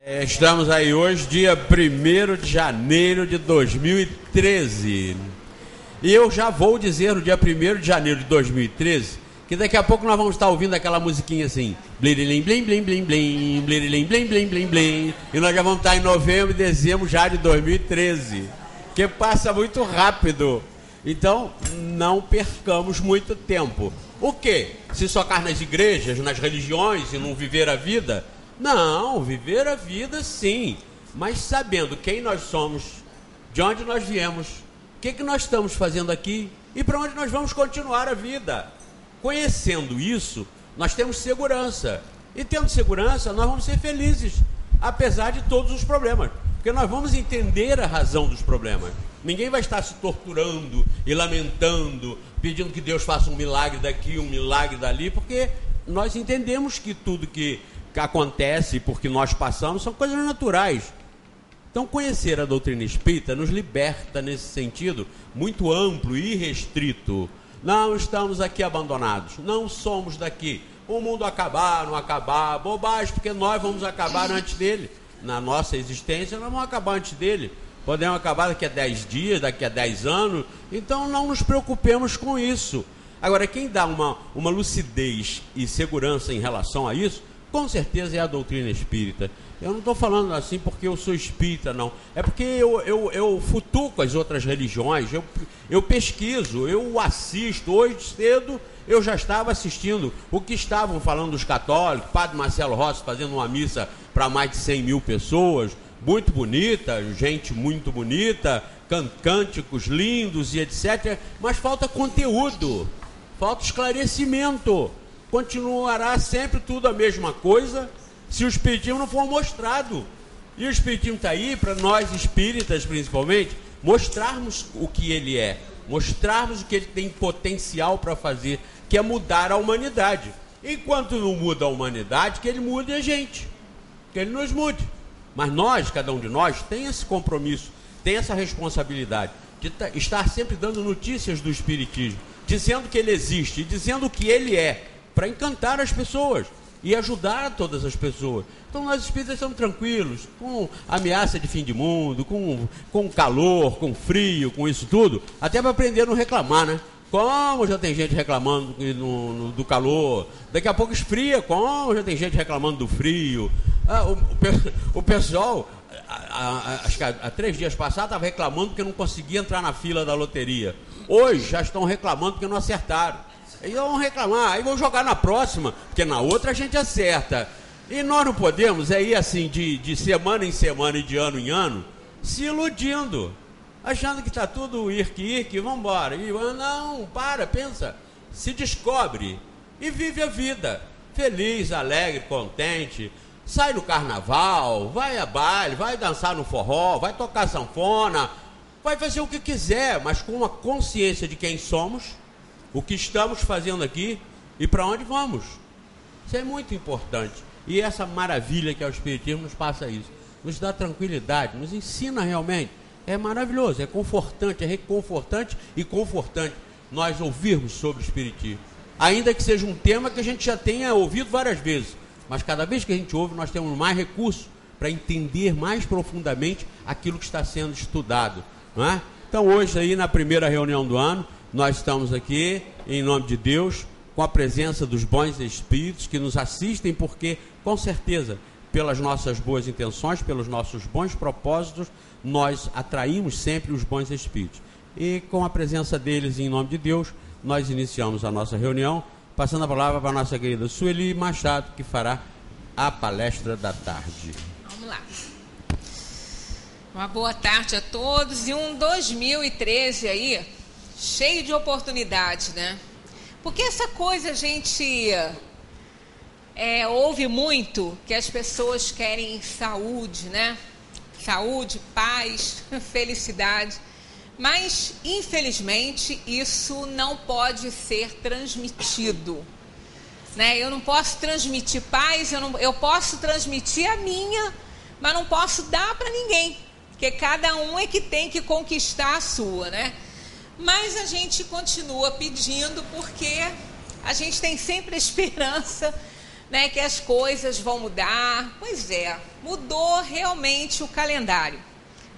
Estamos aí hoje, dia 1º de janeiro de 2013. E eu já vou dizer no dia 1º de janeiro de 2013 que daqui a pouco nós vamos estar ouvindo aquela musiquinha assim, blirilim, blim, blim, blim, blim, blirilim, blim, blim, blim, blim. E nós já vamos estar em novembro e dezembro já de 2013, que passa muito rápido. Então, não percamos muito tempo. O quê? Se socar nas igrejas, nas religiões e não viver a vida? Não, viver a vida sim, mas sabendo quem nós somos, de onde nós viemos, o que nós estamos fazendo aqui e para onde nós vamos continuar a vida. Conhecendo isso, nós temos segurança. E tendo segurança, nós vamos ser felizes, apesar de todos os problemas. Porque nós vamos entender a razão dos problemas. Ninguém vai estar se torturando e lamentando, pedindo que Deus faça um milagre daqui, um milagre dali, porque nós entendemos que tudo que acontece, porque nós passamos, são coisas naturais. Então, conhecer a doutrina espírita nos liberta nesse sentido muito amplo e restrito. Não estamos aqui abandonados, não somos daqui. O mundo acabar, não acabar, bobagem, porque nós vamos acabar antes dele. Na nossa existência, nós vamos acabar antes dele. Podemos acabar daqui a 10 dias, daqui a 10 anos. Então, não nos preocupemos com isso. Agora, quem dá uma lucidez e segurança em relação a isso, com certeza é a doutrina espírita. Eu não estou falando assim porque eu sou espírita, não. É porque eu futuco as outras religiões, eu pesquiso, eu assisto. Hoje cedo eu já estava assistindo o que estavam falando os católicos, Padre Marcelo Rossi fazendo uma missa para mais de 100 mil pessoas, muito bonita, gente muito bonita, cânticos lindos e etc. Mas falta conteúdo, falta esclarecimento. Continuará sempre tudo a mesma coisa se o espiritismo não for mostrado. E o espiritismo está aí para nós espíritas, principalmente, mostrarmos o que ele é, mostrarmos o que ele tem potencial para fazer, que é mudar a humanidade. Enquanto não muda a humanidade, que ele mude a gente, que ele nos mude. Mas nós, cada um de nós, tem esse compromisso, tem essa responsabilidade de estar sempre dando notícias do espiritismo, dizendo que ele existe, dizendo o que ele é, para encantar as pessoas e ajudar todas as pessoas. Então nós espíritas estamos tranquilos, com ameaça de fim de mundo, com calor, com frio, com isso tudo, até para aprender a não reclamar, né? Como já tem gente reclamando do calor, daqui a pouco esfria, como já tem gente reclamando do frio. O pessoal, acho que há 3 dias passados, estava reclamando porque não conseguia entrar na fila da loteria. Hoje já estão reclamando porque não acertaram. Aí vão reclamar, aí vão jogar na próxima, porque na outra a gente acerta. E nós não podemos ir assim de semana em semana e de ano em ano, se iludindo, achando que está tudo irque, vamos embora. E não, pensa, se descobre e vive a vida, feliz, alegre, contente. Sai no carnaval, vai a baile, vai dançar no forró, vai tocar sanfona, vai fazer o que quiser, mas com uma consciência de quem somos, o que estamos fazendo aqui e para onde vamos. Isso é muito importante. E essa maravilha que é o espiritismo nos passa isso. Nos dá tranquilidade, nos ensina realmente. É maravilhoso, é confortante, é reconfortante e confortante nós ouvirmos sobre o espiritismo. Ainda que seja um tema que a gente já tenha ouvido várias vezes. Mas cada vez que a gente ouve, nós temos mais recursos para entender mais profundamente aquilo que está sendo estudado, não é? Então hoje aí na primeira reunião do ano, nós estamos aqui, em nome de Deus, com a presença dos bons espíritos que nos assistem, porque, com certeza, pelas nossas boas intenções, pelos nossos bons propósitos, nós atraímos sempre os bons espíritos. E com a presença deles, em nome de Deus, nós iniciamos a nossa reunião, passando a palavra para a nossa querida Sueli Machado, que fará a palestra da tarde. Vamos lá. Uma boa tarde a todos e um 2013 aí, cheio de oportunidade, né? Porque essa coisa a gente ouve muito, que as pessoas querem saúde, né? Saúde, paz, felicidade. Mas, infelizmente, isso não pode ser transmitido, né? Eu não posso transmitir paz, eu posso transmitir a minha, mas não posso dar para ninguém, porque cada um é que tem que conquistar a sua, né? Mas a gente continua pedindo porque a gente tem sempre a esperança né, que as coisas vão mudar. Pois é, mudou realmente o calendário.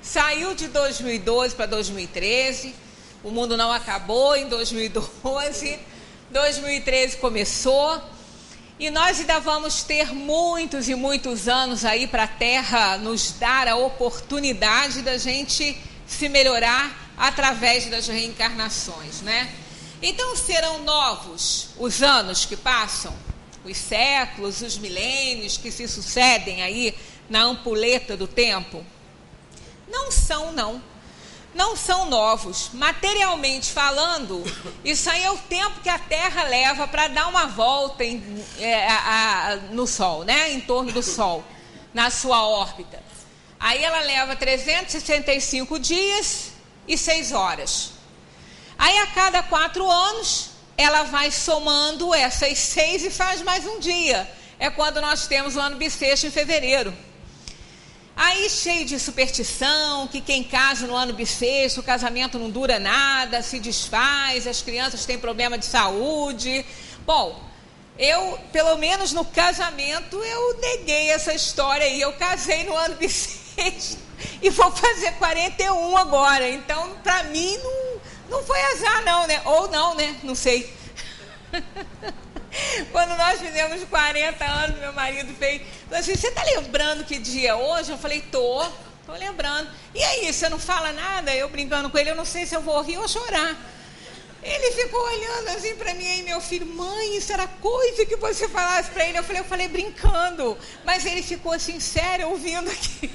Saiu de 2012 para 2013, o mundo não acabou em 2012, 2013 começou, e nós ainda vamos ter muitos e muitos anos aí para a Terra nos dar a oportunidade da gente se melhorar através das reencarnações, né? Então serão novos os anos que passam, os séculos, os milênios que se sucedem aí na ampulheta do tempo? Não são, não. Não são novos. Materialmente falando, isso aí é o tempo que a Terra leva para dar uma volta no Sol, né? Em torno do Sol, na sua órbita. Aí ela leva 365 dias e 6 horas. Aí a cada 4 anos, ela vai somando essas 6 e faz mais um dia. É quando nós temos o ano bissexto em fevereiro. Aí cheio de superstição, que quem casa no ano bissexto, o casamento não dura nada, se desfaz, as crianças têm problema de saúde. Bom, eu, pelo menos no casamento, eu neguei essa história aí. Eu casei no ano bissexto e vou fazer 41 agora. Então, para mim, não foi azar não, né? Ou não, né? Não sei. Quando nós fizemos 40 anos, meu marido falou assim, você está lembrando que dia é hoje? Eu falei, tô lembrando. E aí, você não fala nada? Eu brincando com ele, eu não sei se eu vou rir ou chorar. Ele ficou olhando assim para mim, aí meu filho, mãe, isso era coisa que você falasse para ele. Eu falei brincando. Mas ele ficou assim, sério, ouvindo aqui.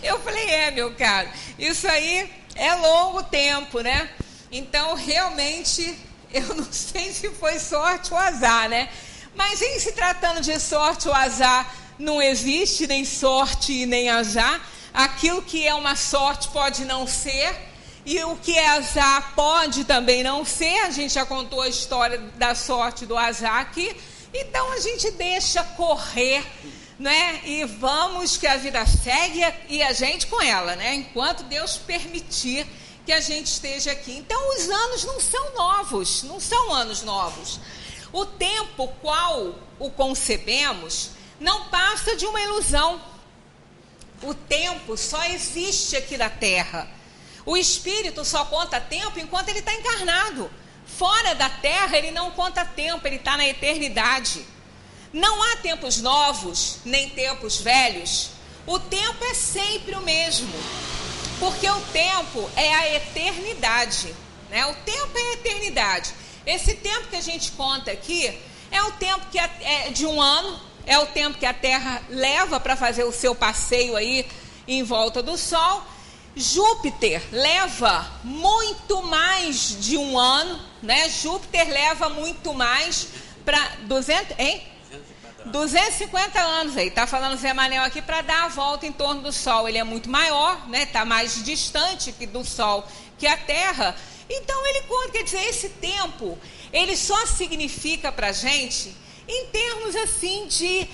Eu falei, meu caro, isso aí é longo tempo, né? Então, realmente, eu não sei se foi sorte ou azar, né? Mas em se tratando de sorte ou azar, não existe nem sorte e nem azar. Aquilo que é uma sorte pode não ser, e o que é azar pode também não ser. A gente já contou a história da sorte e do azar aqui. Então, a gente deixa correr, né? E vamos que a vida segue e a gente com ela, né? Enquanto Deus permitir que a gente esteja aqui. Então, os anos não são novos, não são anos novos. O tempo qual o concebemos não passa de uma ilusão. O tempo só existe aqui na Terra. O espírito só conta tempo enquanto ele está encarnado. Fora da Terra, ele não conta tempo, ele está na eternidade. Não há tempos novos, nem tempos velhos. O tempo é sempre o mesmo. Porque o tempo é a eternidade, né? O tempo é a eternidade. Esse tempo que a gente conta aqui é o tempo que é de um ano, é o tempo que a Terra leva para fazer o seu passeio aí em volta do Sol. Júpiter leva muito mais de um ano, né? Júpiter leva muito mais para 250 anos aí, tá falando Zé Manel aqui, para dar a volta em torno do Sol. Ele é muito maior, né? Tá mais distante do Sol que a Terra. Então ele conta, quer dizer, esse tempo, ele só significa para a gente em termos assim de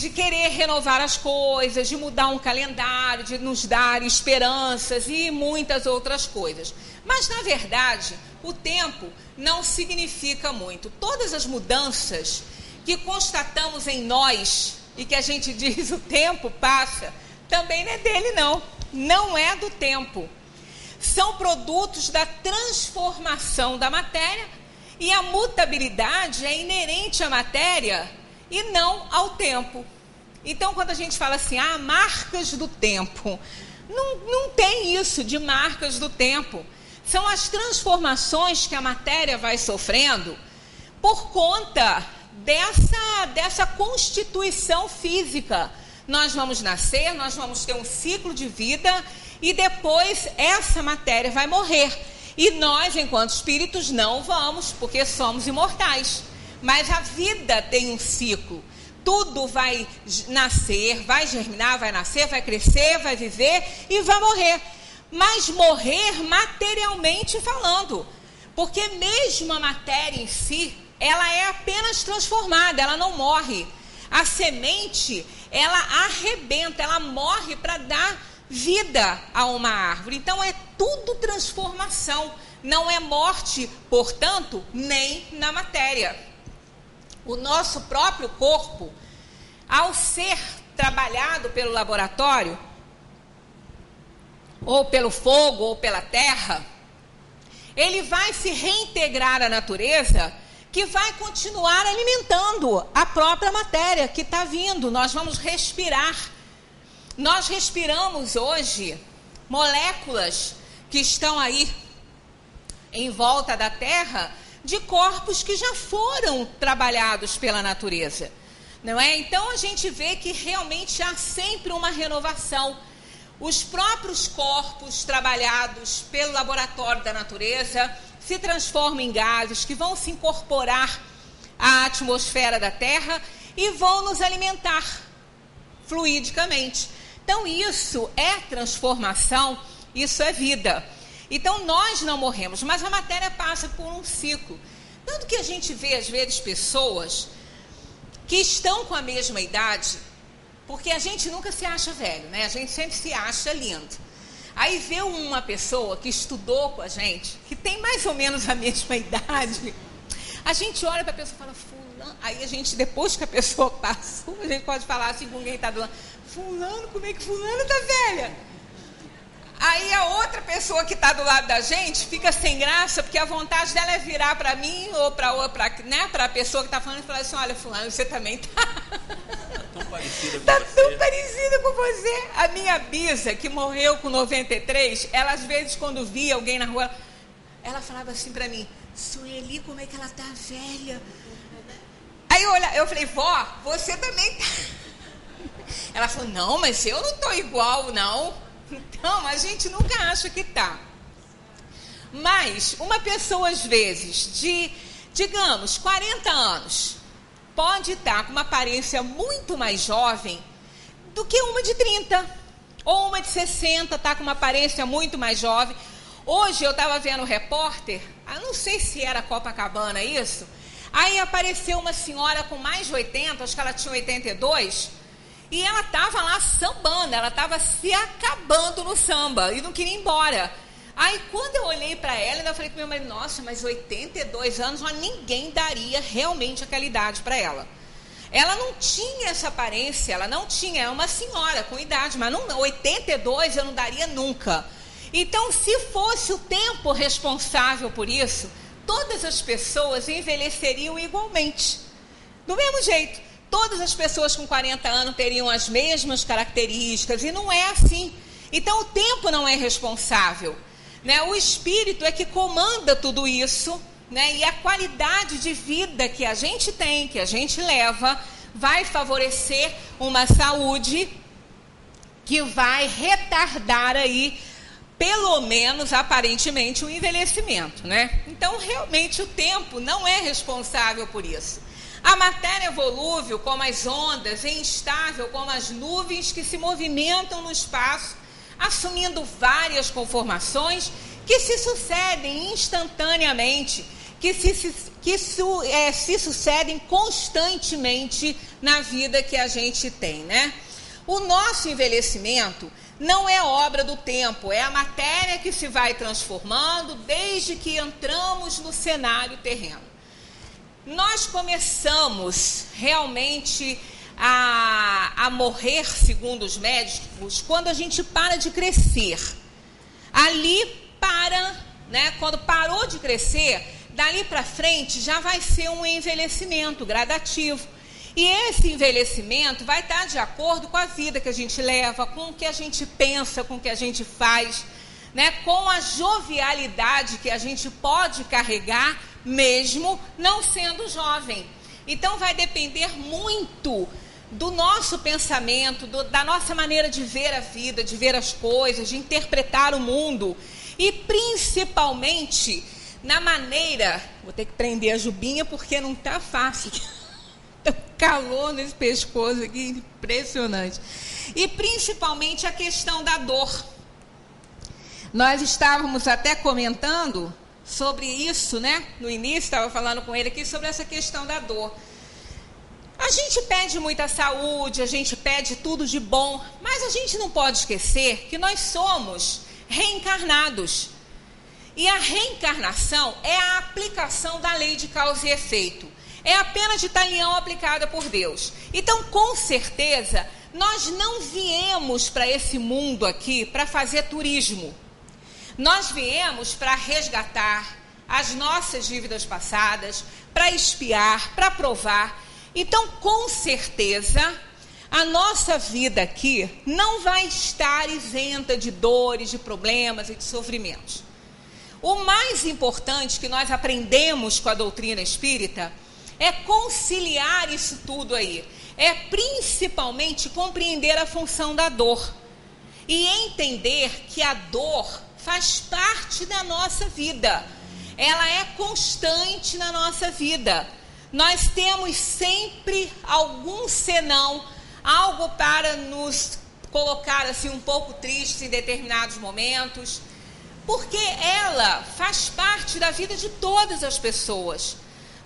querer renovar as coisas, de mudar um calendário, de nos dar esperanças e muitas outras coisas. Mas na verdade, o tempo não significa muito. Todas as mudanças que constatamos em nós e que a gente diz o tempo passa, também não é dele não é do tempo. São produtos da transformação da matéria, e a mutabilidade é inerente à matéria e não ao tempo. Então, quando a gente fala assim, marcas do tempo, não tem isso de marcas do tempo. São as transformações que a matéria vai sofrendo por conta dessa constituição física. Nós vamos nascer, nós vamos ter um ciclo de vida e depois essa matéria vai morrer. E nós, enquanto espíritos, não vamos, porque somos imortais. Mas a vida tem um ciclo. Tudo vai nascer, vai germinar, vai nascer, vai crescer, vai viver e vai morrer. Mas morrer materialmente falando. Porque mesmo a matéria em si, ela é apenas transformada, ela não morre. A semente, ela arrebenta, ela morre para dar vida a uma árvore. Então é tudo transformação, não é morte, portanto, nem na matéria. O nosso próprio corpo, ao ser trabalhado pelo laboratório, ou pelo fogo, ou pela terra, ele vai se reintegrar à natureza, que vai continuar alimentando a própria matéria que está vindo. Nós vamos respirar. Nós respiramos hoje moléculas que estão aí em volta da Terra, de corpos que já foram trabalhados pela natureza, não é? Então a gente vê que realmente há sempre uma renovação. Os próprios corpos trabalhados pelo laboratório da natureza se transformam em gases que vão se incorporar à atmosfera da Terra e vão nos alimentar fluidicamente. Então isso é transformação, isso é vida. Então nós não morremos, mas a matéria passa por um ciclo. Tanto que a gente vê às vezes pessoas que estão com a mesma idade, porque a gente nunca se acha velho, né? A gente sempre se acha lindo. Aí vê uma pessoa que estudou com a gente, que tem mais ou menos a mesma idade, a gente olha para a pessoa e fala, fulano. Aí a gente, depois que a pessoa passou, a gente pode falar assim com quem está do lado, fulano, como é que fulano está velha? Aí a outra pessoa que está do lado da gente fica sem graça, porque a vontade dela é virar para mim ou para a pessoa que está falando e falar assim, olha, fulano, você também está tão parecida com tá você. Tão parecida com você. A minha bisa, que morreu com 93, ela às vezes quando via alguém na rua, ela falava assim para mim, Sueli, como é que ela tá velha? Aí eu falei, vó, você também tá. Ela falou, não, mas eu não tô igual, não. Então, a gente nunca acha que tá. Mas uma pessoa, às vezes, de, digamos, 40 anos, pode estar com uma aparência muito mais jovem do que uma de 30. Ou uma de 60 está com uma aparência muito mais jovem. Hoje eu estava vendo o repórter, não sei se era Copacabana isso, aí apareceu uma senhora com mais de 80, acho que ela tinha 82, e ela estava lá sambando, ela estava se acabando no samba e não queria ir embora. Aí quando eu olhei para ela, eu falei com meu marido, nossa, mas 82 anos, mas ninguém daria realmente aquela idade para ela. Ela não tinha essa aparência, ela não tinha, é uma senhora com idade, mas não, 82 eu não daria nunca. Então, se fosse o tempo responsável por isso, todas as pessoas envelheceriam igualmente. Do mesmo jeito. Todas as pessoas com 40 anos teriam as mesmas características, e não é assim. Então, o tempo não é responsável, né? O espírito é que comanda tudo isso, né? E a qualidade de vida que a gente tem, que a gente leva, vai favorecer uma saúde que vai retardar aí, pelo menos aparentemente, o envelhecimento, né? Então, realmente, o tempo não é responsável por isso. A matéria volúvel, como as ondas, e instável, como as nuvens que se movimentam no espaço, assumindo várias conformações que se sucedem instantaneamente, que se sucedem constantemente na vida que a gente tem, né? O nosso envelhecimento não é obra do tempo, é a matéria que se vai transformando desde que entramos no cenário terreno. Nós começamos realmente a morrer, segundo os médicos, quando a gente para de crescer. Ali para, né? Quando parou de crescer, dali para frente já vai ser um envelhecimento gradativo. E esse envelhecimento vai estar de acordo com a vida que a gente leva, com o que a gente pensa, com o que a gente faz, né? Com a jovialidade que a gente pode carregar, mesmo não sendo jovem. Então vai depender muito do nosso pensamento, da nossa maneira de ver a vida, de ver as coisas, de interpretar o mundo, e principalmente na maneira, vou ter que prender a Jubinha porque não está fácil, tá calor nesse pescoço aqui, impressionante, e principalmente a questão da dor. Nós estávamos até comentando sobre isso, né? No início, estava falando com ele aqui sobre essa questão da dor. A gente pede muita saúde, a gente pede tudo de bom, mas a gente não pode esquecer que nós somos reencarnados. E a reencarnação é a aplicação da lei de causa e efeito. É apenas de talião aplicada por Deus. Então, com certeza, nós não viemos para esse mundo aqui para fazer turismo. Nós viemos para resgatar as nossas dívidas passadas, para expiar, para provar. Então, com certeza, a nossa vida aqui não vai estar isenta de dores, de problemas e de sofrimentos. O mais importante que nós aprendemos com a doutrina espírita é conciliar isso tudo aí. É principalmente compreender a função da dor e entender que a dor faz parte da nossa vida. Ela é constante na nossa vida. Nós temos sempre algum senão, algo para nos colocar assim um pouco tristes em determinados momentos, porque ela faz parte da vida de todas as pessoas.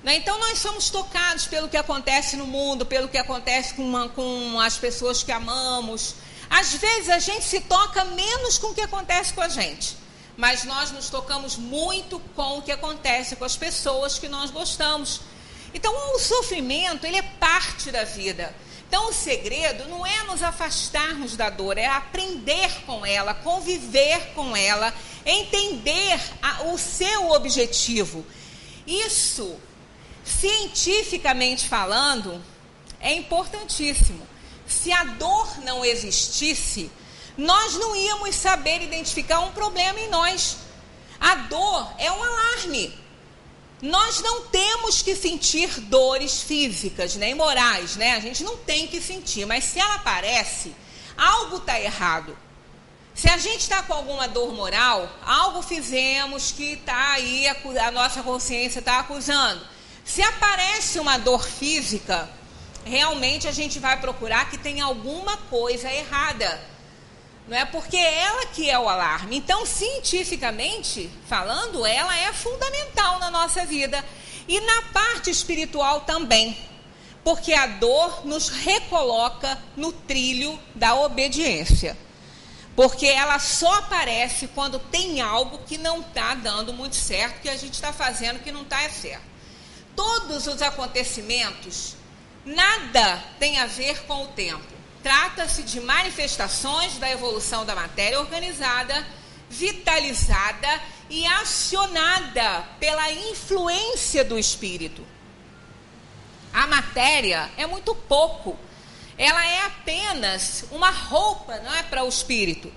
Então nós somos tocados pelo que acontece no mundo, pelo que acontece com as pessoas que amamos. Às vezes a gente se toca menos com o que acontece com a gente, mas nós nos tocamos muito com o que acontece com as pessoas que nós gostamos. Então o sofrimento, ele é parte da vida. Então o segredo não é nos afastarmos da dor, é aprender com ela, conviver com ela, entender o seu objetivo. Isso, cientificamente falando, é importantíssimo. Se a dor não existisse, nós não íamos saber identificar um problema em nós. A dor é um alarme. Nós não temos que sentir dores físicas, nem morais, né? A gente não tem que sentir, mas se ela aparece, algo está errado. Se a gente está com alguma dor moral, algo fizemos que está aí, a nossa consciência está acusando. Se aparece uma dor física, realmente a gente vai procurar que tem alguma coisa errada. Não é porque ela que é o alarme. Então, cientificamente falando, ela é fundamental na nossa vida. E na parte espiritual também. Porque a dor nos recoloca no trilho da obediência. Porque ela só aparece quando tem algo que não está dando muito certo, que a gente está fazendo que não está certo. Todos os acontecimentos, nada tem a ver com o tempo. Trata-se de manifestações da evolução da matéria organizada, vitalizada e acionada pela influência do espírito. A matéria é muito pouco. Ela é apenas uma roupa, não é, para o espírito.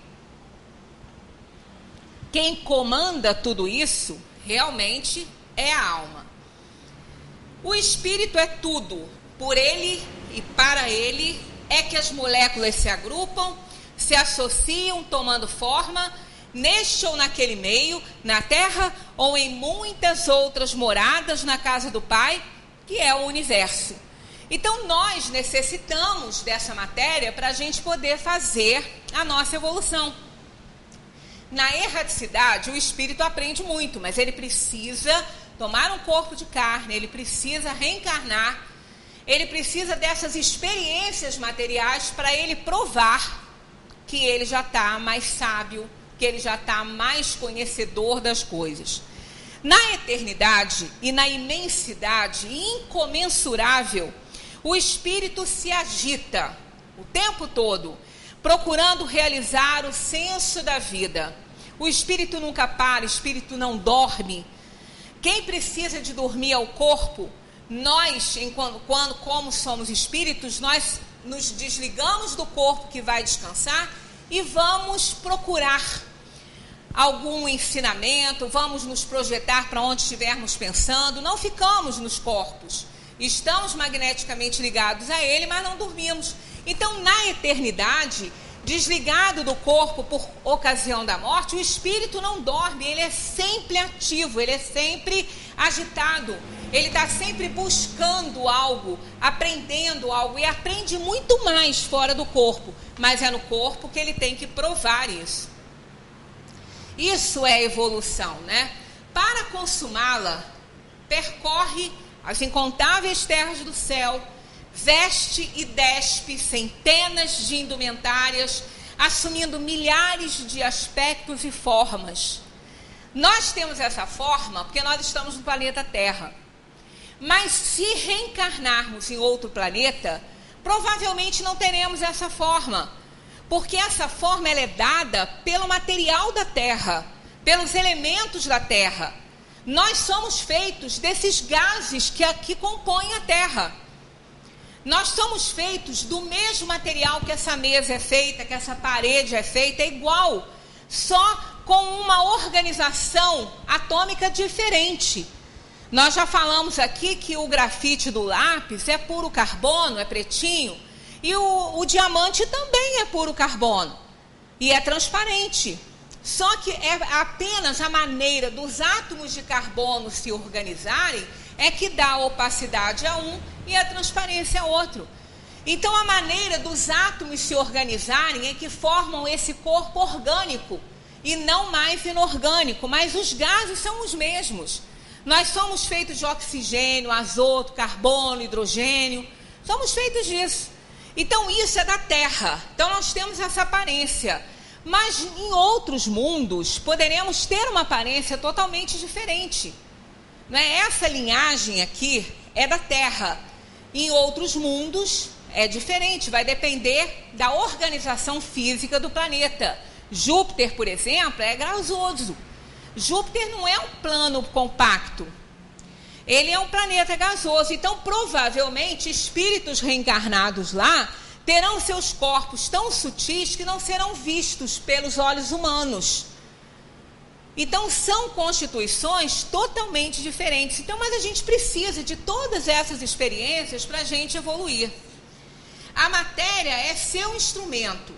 Quem comanda tudo isso realmente é a alma. O espírito é tudo. Por ele e para ele é que as moléculas se agrupam, se associam, tomando forma, neste ou naquele meio, na Terra ou em muitas outras moradas na casa do Pai, que é o universo. Então nós necessitamos dessa matéria para a gente poder fazer a nossa evolução. Na erraticidade, o espírito aprende muito, mas ele precisa tomar um corpo de carne, ele precisa reencarnar, ele precisa dessas experiências materiais para ele provar que ele já está mais sábio, que ele já está mais conhecedor das coisas. Na eternidade e na imensidade incomensurável, o espírito se agita o tempo todo, procurando realizar o senso da vida. O espírito nunca para, o espírito não dorme. Quem precisa de dormir é o corpo. Nós, como somos espíritos, nós nos desligamos do corpo que vai descansar e vamos procurar algum ensinamento, vamos nos projetar para onde estivermos pensando. Não ficamos nos corpos, estamos magneticamente ligados a ele, mas não dormimos. Então, na eternidade, desligado do corpo por ocasião da morte, o espírito não dorme, ele é sempre ativo, ele é sempre agitado, ele está sempre buscando algo, aprendendo algo, e aprende muito mais fora do corpo, mas é no corpo que ele tem que provar isso. Isso é evolução, né? Para consumá-la, percorre as incontáveis terras do céu, veste e despe centenas de indumentárias, assumindo milhares de aspectos e formas. Nós temos essa forma porque nós estamos no planeta Terra. Mas se reencarnarmos em outro planeta, provavelmente não teremos essa forma, porque essa forma ela é dada pelo material da Terra, pelos elementos da Terra. Nós somos feitos desses gases que compõem a Terra. Nós somos feitos do mesmo material que essa mesa é feita, que essa parede é feita, é igual, só com uma organização atômica diferente. Nós já falamos aqui que o grafite do lápis é puro carbono, é pretinho, e o diamante também é puro carbono, e é transparente. Só que é apenas a maneira dos átomos de carbono se organizarem é que dá a opacidade a um e a transparência a outro. Então, a maneira dos átomos se organizarem é que formam esse corpo orgânico e não mais inorgânico, mas os gases são os mesmos. Nós somos feitos de oxigênio, azoto, carbono, hidrogênio, somos feitos disso. Então, isso é da Terra. Então, nós temos essa aparência. Mas em outros mundos, poderemos ter uma aparência totalmente diferente. Essa linhagem aqui é da Terra. Em outros mundos é diferente, vai depender da organização física do planeta. Júpiter, por exemplo, é gasoso. Júpiter não é um plano compacto. Ele é um planeta gasoso. Então, provavelmente, espíritos reencarnados lá terão seus corpos tão sutis que não serão vistos pelos olhos humanos. Então, são constituições totalmente diferentes. Então, mas a gente precisa de todas essas experiências para a gente evoluir. A matéria é seu instrumento.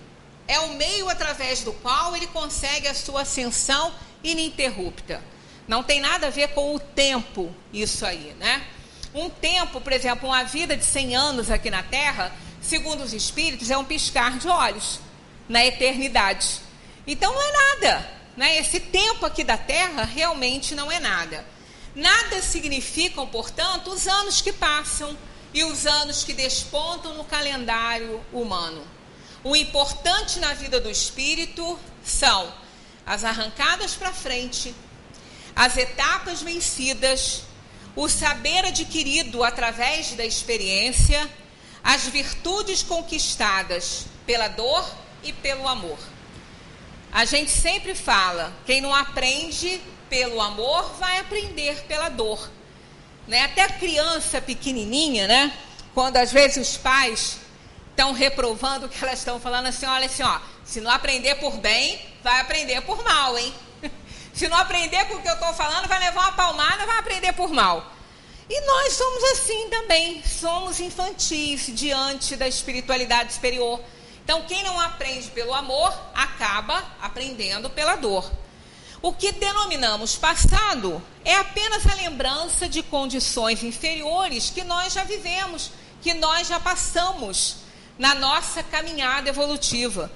É o meio através do qual ele consegue a sua ascensão ininterrupta. Não tem nada a ver com o tempo, isso aí, né? Um tempo, por exemplo, uma vida de 100 anos aqui na Terra, segundo os espíritos, é um piscar de olhos na eternidade. Então não é nada, né? Esse tempo aqui da Terra realmente não é nada. Nada significam, portanto, os anos que passam e os anos que despontam no calendário humano. O importante na vida do espírito são as arrancadas para frente, as etapas vencidas, o saber adquirido através da experiência, as virtudes conquistadas pela dor e pelo amor. A gente sempre fala, quem não aprende pelo amor vai aprender pela dor. Né? Até a criança pequenininha, né? Quando às vezes os pais estão reprovando o que elas estão falando assim, olha assim, ó, se não aprender por bem, vai aprender por mal, hein? Se não aprender com o que eu estou falando, vai levar uma palmada, vai aprender por mal. E nós somos assim também, somos infantis diante da espiritualidade superior. Então, quem não aprende pelo amor, acaba aprendendo pela dor. O que denominamos passado é apenas a lembrança de condições inferiores que nós já vivemos, que nós já passamos na nossa caminhada evolutiva.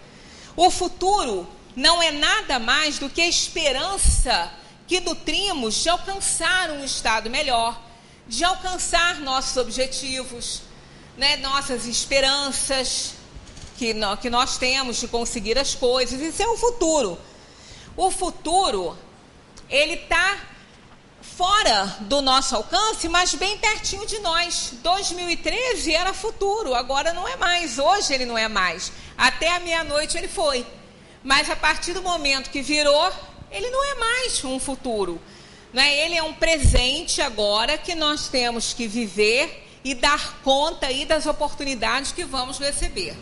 O futuro não é nada mais do que a esperança que nutrimos de alcançar um estado melhor, de alcançar nossos objetivos, né, nossas esperanças que nós temos de conseguir as coisas. Isso é o futuro. O futuro, ele está fora do nosso alcance, mas bem pertinho de nós. 2013 era futuro, agora não é mais. Hoje ele não é mais. Até a meia-noite ele foi. Mas a partir do momento que virou, ele não é mais um futuro. Né? Ele é um presente agora que nós temos que viver e dar conta aí das oportunidades que vamos receber.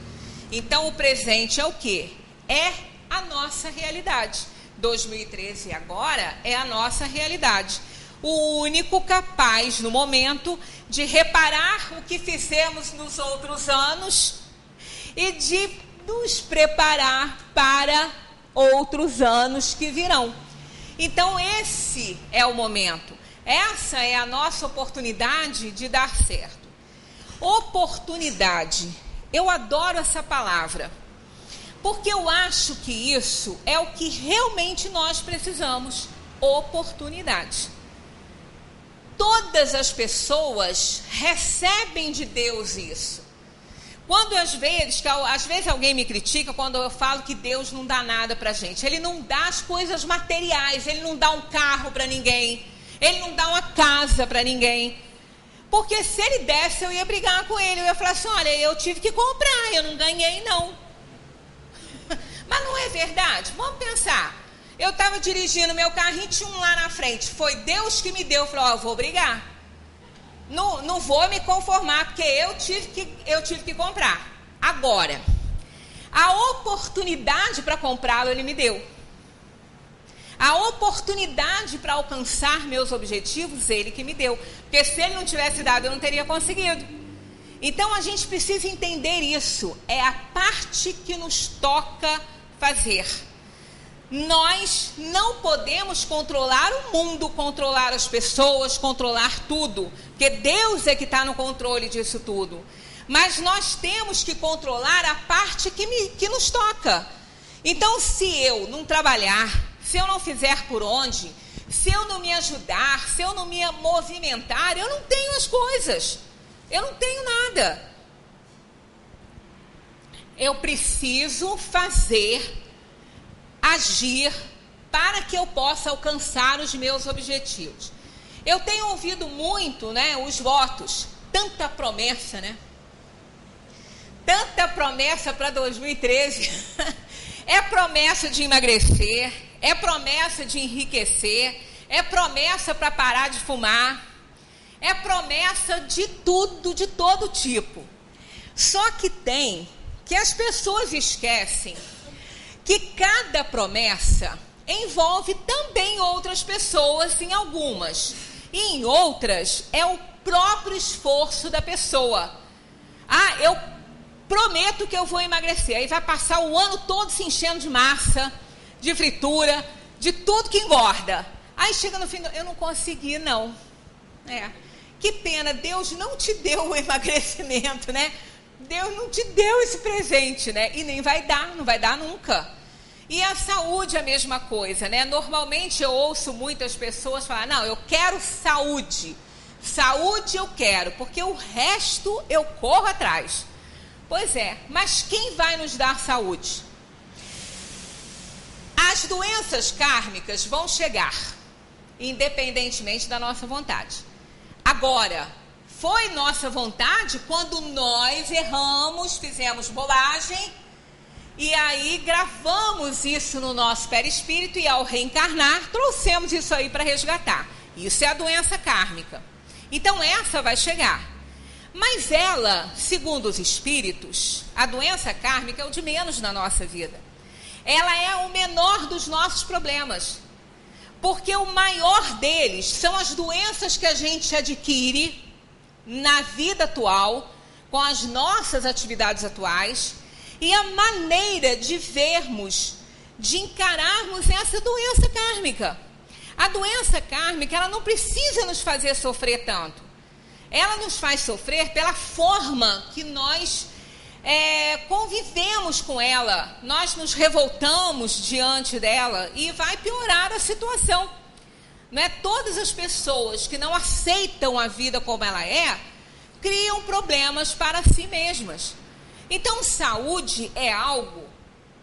Então, o presente é o quê? É a nossa realidade. 2013 agora é a nossa realidade. O único capaz, no momento, de reparar o que fizemos nos outros anos e de nos preparar para outros anos que virão. Então, esse é o momento. Essa é a nossa oportunidade de dar certo. Oportunidade. Eu adoro essa palavra, porque eu acho que isso é o que realmente nós precisamos. Oportunidade. Todas as pessoas recebem de Deus isso. Quando às vezes alguém me critica quando eu falo que Deus não dá nada para a gente. Ele não dá as coisas materiais, ele não dá um carro para ninguém, ele não dá uma casa para ninguém. Porque se ele desse, eu ia brigar com ele. Eu ia falar assim, olha, eu tive que comprar, eu não ganhei não. Mas não é verdade? Vamos pensar. Eu estava dirigindo meu carrinho, tinha um lá na frente. Foi Deus que me deu. Eu falei, ó, eu vou brigar. Não vou me conformar, porque eu tive que comprar. Agora, a oportunidade para comprá-lo ele me deu. A oportunidade para alcançar meus objetivos, ele que me deu. Porque se ele não tivesse dado, eu não teria conseguido. Então, a gente precisa entender isso. É a parte que nos toca fazer. Nós não podemos controlar o mundo, controlar as pessoas, controlar tudo. Porque Deus é que está no controle disso tudo. Mas nós temos que controlar a parte que nos toca. Então, se eu não trabalhar, se eu não fizer por onde, se eu não me ajudar, se eu não me movimentar, eu não tenho as coisas. Eu não tenho nada. Eu preciso fazer, agir, para que eu possa alcançar os meus objetivos. Eu tenho ouvido muito, né, os votos, tanta promessa, né? Tanta promessa para 2013. É promessa de emagrecer, é promessa de enriquecer, é promessa para parar de fumar, é promessa de tudo, de todo tipo. Só que as pessoas esquecem que cada promessa envolve também outras pessoas em algumas. E em outras é o próprio esforço da pessoa. Ah, eu prometo que eu vou emagrecer. Aí vai passar o ano todo se enchendo de massa, de fritura, de tudo que engorda. Aí chega no fim, eu não consegui não. Que pena, Deus não te deu o emagrecimento, né? Deus não te deu esse presente, né? E nem vai dar, não vai dar nunca. E a saúde é a mesma coisa, né? Normalmente eu ouço muitas pessoas falar, não, eu quero saúde. Saúde eu quero, porque o resto eu corro atrás. Pois é, mas quem vai nos dar saúde? As doenças kármicas vão chegar, independentemente da nossa vontade. Agora, foi nossa vontade quando nós erramos, fizemos bobagem, e aí gravamos isso no nosso perispírito e ao reencarnar, trouxemos isso aí para resgatar. Isso é a doença kármica. Então essa vai chegar. Mas ela, segundo os espíritos, a doença kármica é o de menos na nossa vida. Ela é o menor dos nossos problemas. Porque o maior deles são as doenças que a gente adquire na vida atual, com as nossas atividades atuais, e a maneira de vermos, de encararmos essa doença kármica. A doença kármica, ela não precisa nos fazer sofrer tanto. Ela nos faz sofrer pela forma que nós convivemos com ela. Nós nos revoltamos diante dela e vai piorar a situação. Não é? Todas as pessoas que não aceitam a vida como ela é, criam problemas para si mesmas. Então, saúde é algo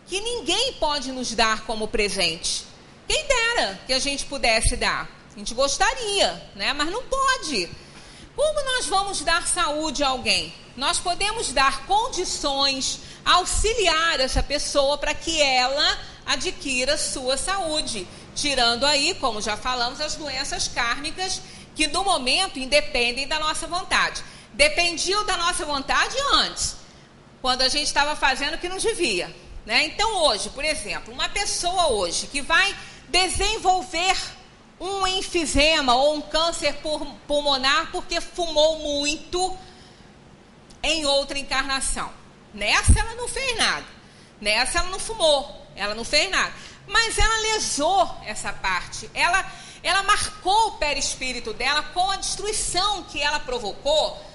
que ninguém pode nos dar como presente. Quem dera que a gente pudesse dar. A gente gostaria, né? Mas não pode. Como nós vamos dar saúde a alguém? Nós podemos dar condições, auxiliar essa pessoa para que ela adquira sua saúde. Tirando aí, como já falamos, as doenças kármicas que no momento independem da nossa vontade. Dependiam da nossa vontade antes, quando a gente estava fazendo o que não devia, né? Então hoje, por exemplo, uma pessoa hoje que vai desenvolver um enfisema ou um câncer pulmonar porque fumou muito em outra encarnação. Nessa ela não fez nada. Nessa ela não fumou, ela não fez nada. Mas ela lesou essa parte. Ela marcou o perispírito dela com a destruição que ela provocou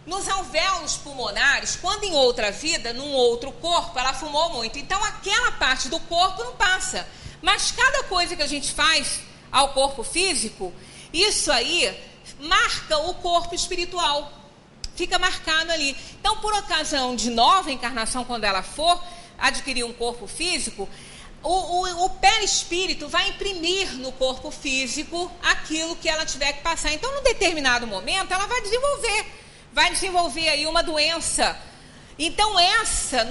nos alvéolos pulmonares, quando em outra vida, num outro corpo, ela fumou muito. Então aquela parte do corpo não passa. Mas cada coisa que a gente faz ao corpo físico, isso aí marca o corpo espiritual. Fica marcado ali. Então, por ocasião de nova encarnação, quando ela for adquirir um corpo físico, o perispírito vai imprimir no corpo físico aquilo que ela tiver que passar. Então, num determinado momento, ela vai desenvolver aí uma doença. Então,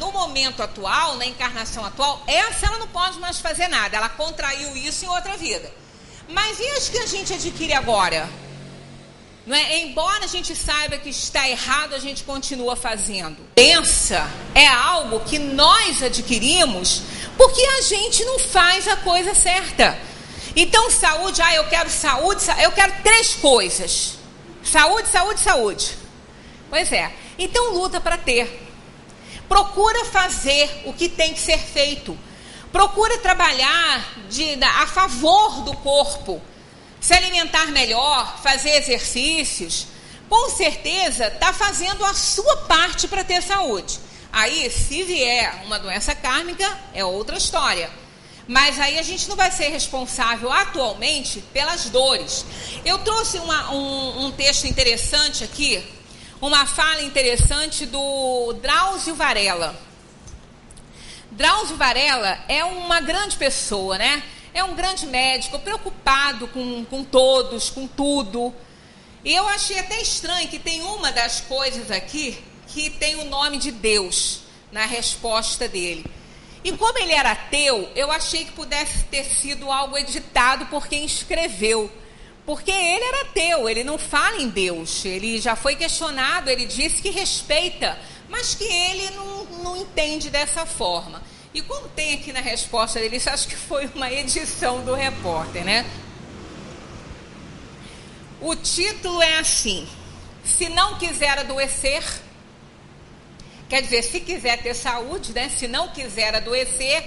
no momento atual, na encarnação atual, ela não pode mais fazer nada. Ela contraiu isso em outra vida. Mas e as que a gente adquire agora? Não é? Embora a gente saiba que está errado, a gente continua fazendo. Doença é algo que nós adquirimos porque a gente não faz a coisa certa. Então, saúde, eu quero saúde, eu quero 3 coisas. Saúde, saúde, saúde. Pois é. Então, luta para ter. Procura fazer o que tem que ser feito. Procura trabalhar a favor do corpo. Se alimentar melhor, fazer exercícios. Com certeza está fazendo a sua parte para ter saúde. Aí, se vier uma doença kármica, é outra história. Mas aí a gente não vai ser responsável atualmente pelas dores. Eu trouxe um texto interessante aqui, uma fala interessante do Drauzio Varela. Drauzio Varela é uma grande pessoa, né? É um grande médico, preocupado com todos, com tudo. E eu achei até estranho que tem uma das coisas aqui que tem o nome de Deus na resposta dele. E como ele era ateu, eu achei que pudesse ter sido algo editado por quem escreveu. Porque ele era ateu, ele não fala em Deus. Ele já foi questionado, ele disse que respeita, mas que ele não entende dessa forma. E como tem aqui na resposta dele, isso acho que foi uma edição do repórter, né? O título é assim: se não quiser adoecer, quer dizer, se quiser ter saúde, né? Se não quiser adoecer,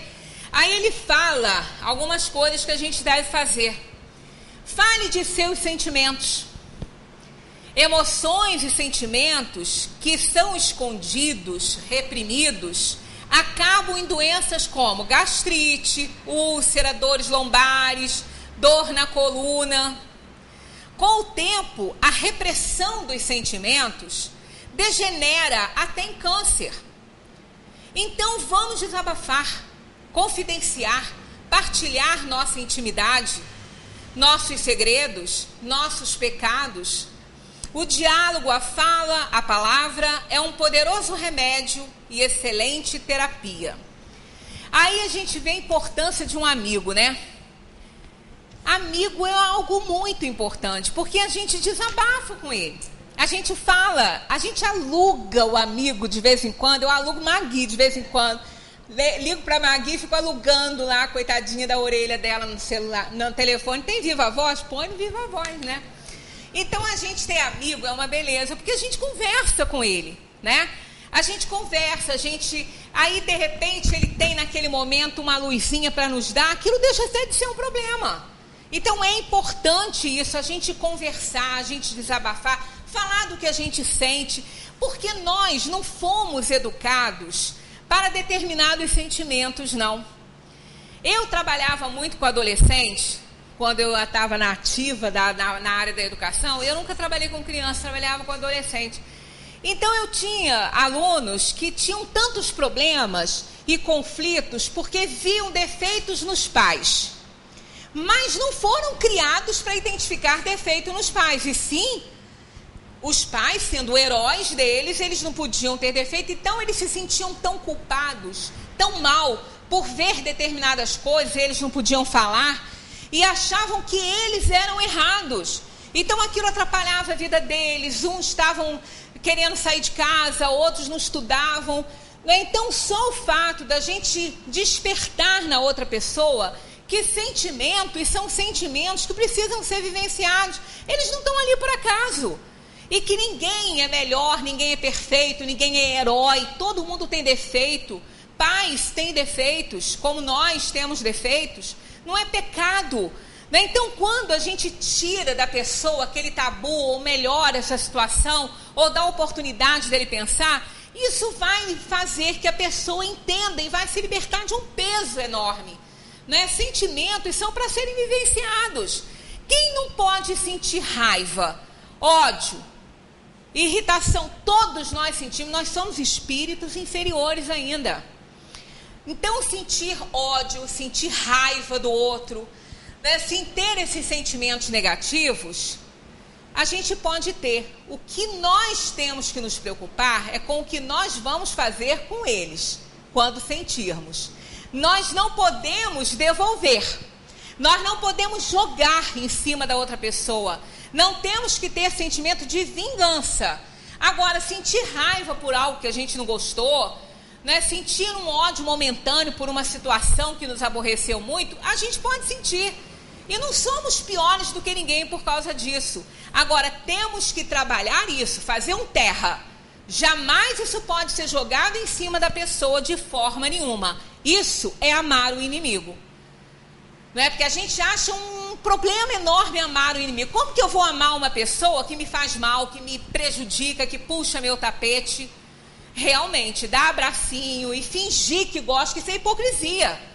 aí ele fala algumas coisas que a gente deve fazer. Fale de seus sentimentos. Emoções e sentimentos que são escondidos, reprimidos, acabam em doenças como gastrite, úlcera, dores lombares, dor na coluna. Com o tempo, a repressão dos sentimentos degenera até em câncer. Então vamos desabafar, confidenciar, partilhar nossa intimidade, nossos segredos, nossos pecados. O diálogo, a fala, a palavra é um poderoso remédio e excelente terapia. Aí a gente vê a importância de um amigo, né? Amigo é algo muito importante, porque a gente desabafa com ele. A gente fala, a gente aluga o amigo de vez em quando. Eu alugo Magui de vez em quando. Ligo para Magui e fico alugando lá, coitadinha da orelha dela no celular, no telefone. Tem Viva Voz? Põe no Viva Voz, né? Então, a gente ter amigo é uma beleza, porque a gente conversa com ele, né? A gente conversa, aí, de repente, ele tem naquele momento uma luzinha para nos dar, aquilo deixa até de ser um problema. Então, é importante isso, a gente conversar, a gente desabafar, falar do que a gente sente, porque nós não fomos educados para determinados sentimentos, não. Eu trabalhava muito com adolescentes. Quando eu estava na ativa na área da educação, eu nunca trabalhei com criança, trabalhava com adolescente. Então, eu tinha alunos que tinham tantos problemas e conflitos porque viam defeitos nos pais. Mas não foram criados para identificar defeito nos pais. E sim, os pais, sendo heróis deles, eles não podiam ter defeito. Então, eles se sentiam tão culpados, tão mal, por ver determinadas coisas, eles não podiam falar. E achavam que eles eram errados. Então aquilo atrapalhava a vida deles. Uns estavam querendo sair de casa, outros não estudavam. Então só o fato da gente despertar na outra pessoa que sentimentos são sentimentos que precisam ser vivenciados. Eles não estão ali por acaso. E que ninguém é melhor, ninguém é perfeito, ninguém é herói. Todo mundo tem defeito. Pais têm defeitos, como nós temos defeitos. Não é pecado, né? Então, quando a gente tira da pessoa aquele tabu, ou melhora essa situação, ou dá a oportunidade dele pensar, isso vai fazer que a pessoa entenda e vai se libertar de um peso enorme, né? Sentimentos são para serem vivenciados. Quem não pode sentir raiva, ódio, irritação? Todos nós sentimos, nós somos espíritos inferiores ainda. Então, sentir ódio, sentir raiva do outro, né, sem ter esses sentimentos negativos, a gente pode ter. O que nós temos que nos preocupar é com o que nós vamos fazer com eles, quando sentirmos. Nós não podemos devolver, nós não podemos jogar em cima da outra pessoa, não temos que ter sentimento de vingança. Agora, sentir raiva por algo que a gente não gostou, né, sentir um ódio momentâneo por uma situação que nos aborreceu muito, a gente pode sentir. E não somos piores do que ninguém por causa disso. Agora, temos que trabalhar isso, fazer um terra. Jamais isso pode ser jogado em cima da pessoa de forma nenhuma. Isso é amar o inimigo. Não é? Porque a gente acha um problema enorme amar o inimigo. Como que eu vou amar uma pessoa que me faz mal, que me prejudica, que puxa meu tapete? Realmente, dar abracinho e fingir que gosta, que isso é hipocrisia.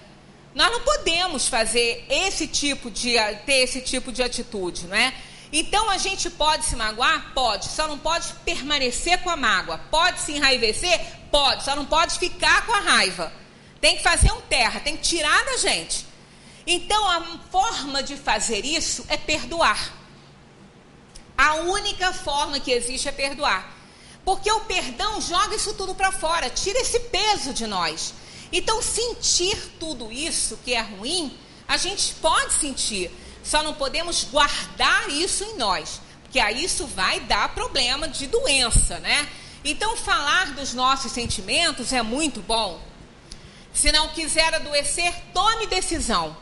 Nós não podemos fazer ter esse tipo de atitude, não é? Então, a gente pode se magoar? Pode, só não pode permanecer com a mágoa. Pode se enraivecer? Pode, só não pode ficar com a raiva. Tem que fazer um terra, tem que tirar da gente. Então, a forma de fazer isso é perdoar. A única forma que existe é perdoar. Porque o perdão joga isso tudo para fora, tira esse peso de nós. Então, sentir tudo isso que é ruim, a gente pode sentir, só não podemos guardar isso em nós, porque aí isso vai dar problema de doença, né? Então, falar dos nossos sentimentos é muito bom. Se não quiser adoecer, tome decisão.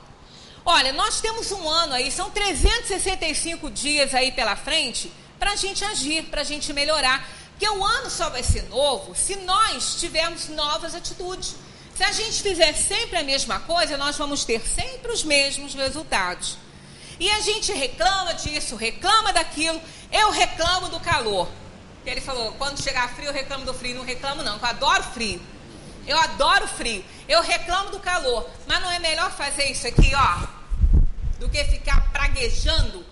Olha, nós temos um ano aí, são 365 dias aí pela frente, para a gente agir, para a gente melhorar. Porque o ano só vai ser novo se nós tivermos novas atitudes. Se a gente fizer sempre a mesma coisa, nós vamos ter sempre os mesmos resultados. E a gente reclama disso, reclama daquilo. Eu reclamo do calor. Ele falou, quando chegar frio, eu reclamo do frio. Não reclamo não, eu adoro frio. Eu adoro frio. Eu reclamo do calor. Mas não é melhor fazer isso aqui, ó, do que ficar praguejando?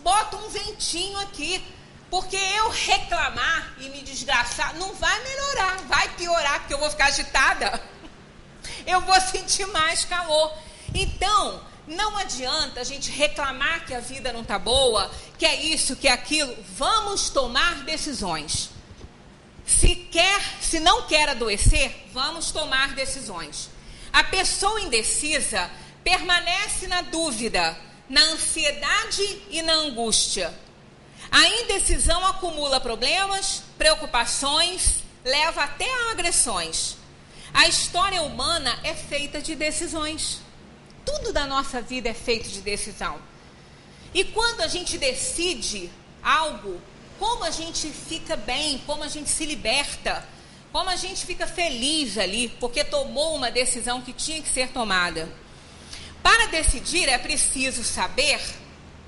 Bota um ventinho aqui. Porque eu reclamar e me desgraçar não vai melhorar, vai piorar, porque eu vou ficar agitada. Eu vou sentir mais calor. Então, não adianta a gente reclamar que a vida não está boa, que é isso, que é aquilo. Vamos tomar decisões. Se não quer adoecer, vamos tomar decisões. A pessoa indecisa permanece na dúvida, na ansiedade e na angústia. A indecisão acumula problemas, preocupações, leva até a agressões. A história humana é feita de decisões. Tudo da nossa vida é feito de decisão. E quando a gente decide algo, como a gente fica bem, como a gente se liberta, como a gente fica feliz ali, porque tomou uma decisão que tinha que ser tomada. Para decidir é preciso saber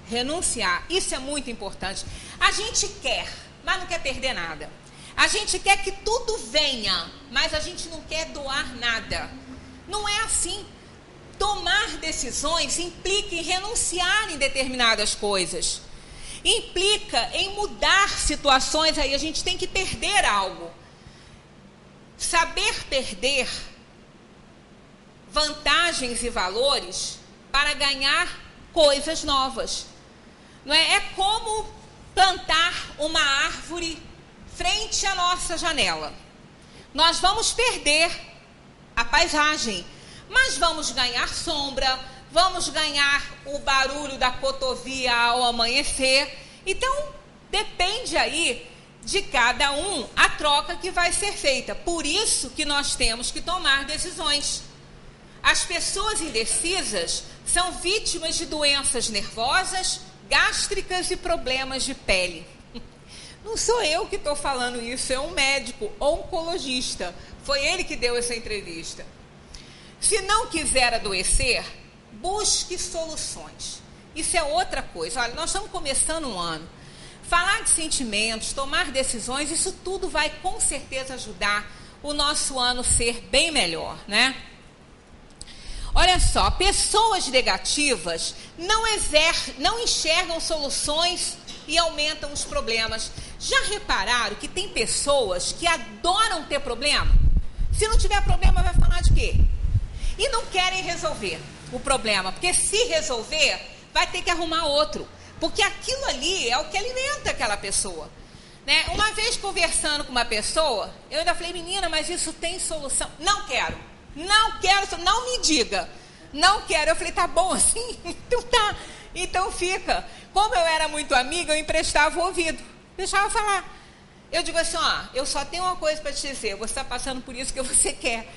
renunciar. Isso é muito importante. A gente quer, mas não quer perder nada. A gente quer que tudo venha, mas a gente não quer doar nada. Não é assim. Tomar decisões implica em renunciar em determinadas coisas. Implica em mudar situações, aí a gente tem que perder algo. Saber perder vantagens e valores para ganhar coisas novas. Não é? É como plantar uma árvore frente à nossa janela. Nós vamos perder a paisagem, mas vamos ganhar sombra, vamos ganhar o barulho da cotovia ao amanhecer. Então, depende aí de cada um a troca que vai ser feita. Por isso que nós temos que tomar decisões. As pessoas indecisas são vítimas de doenças nervosas, gástricas e problemas de pele. Não sou eu que estou falando isso, é um médico oncologista. Foi ele que deu essa entrevista. Se não quiser adoecer, busque soluções. Isso é outra coisa. Olha, nós estamos começando um ano. Falar de sentimentos, tomar decisões, isso tudo vai com certeza ajudar o nosso ano ser bem melhor, né? Olha só, pessoas negativas não enxergam soluções e aumentam os problemas. Já repararam que tem pessoas que adoram ter problema? Se não tiver problema, vai falar de quê? e não querem resolver o problema, porque se resolver, vai ter que arrumar outro, porque aquilo ali é o que alimenta aquela pessoa, né? Uma vez conversando com uma pessoa, eu ainda falei, menina, mas isso tem solução? Não quero, não me diga, não quero. Eu falei, tá bom assim? Então tá, então fica. Como eu era muito amiga, eu emprestava o ouvido, deixava falar. Eu digo assim, ó, eu só tenho uma coisa para te dizer, você está passando por isso que você quer.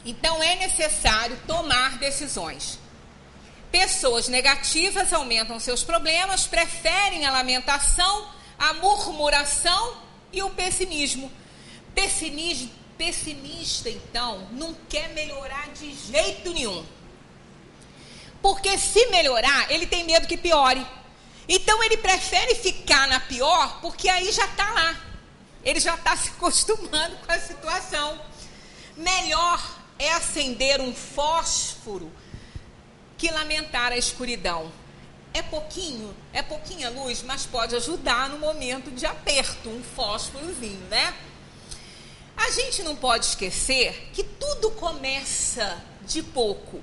Então é necessário tomar decisões. Pessoas negativas aumentam seus problemas, preferem a lamentação, a murmuração e o pessimismo. Pessimista, então, não quer melhorar de jeito nenhum. Porque se melhorar, ele tem medo que piore. Então ele prefere ficar na pior, porque aí já está lá. Ele já está se acostumando com a situação. Melhor é acender um fósforo que lamentar a escuridão. É pouquinha luz, mas pode ajudar no momento de aperto, um fósforozinho, né? A gente não pode esquecer que tudo começa de pouco.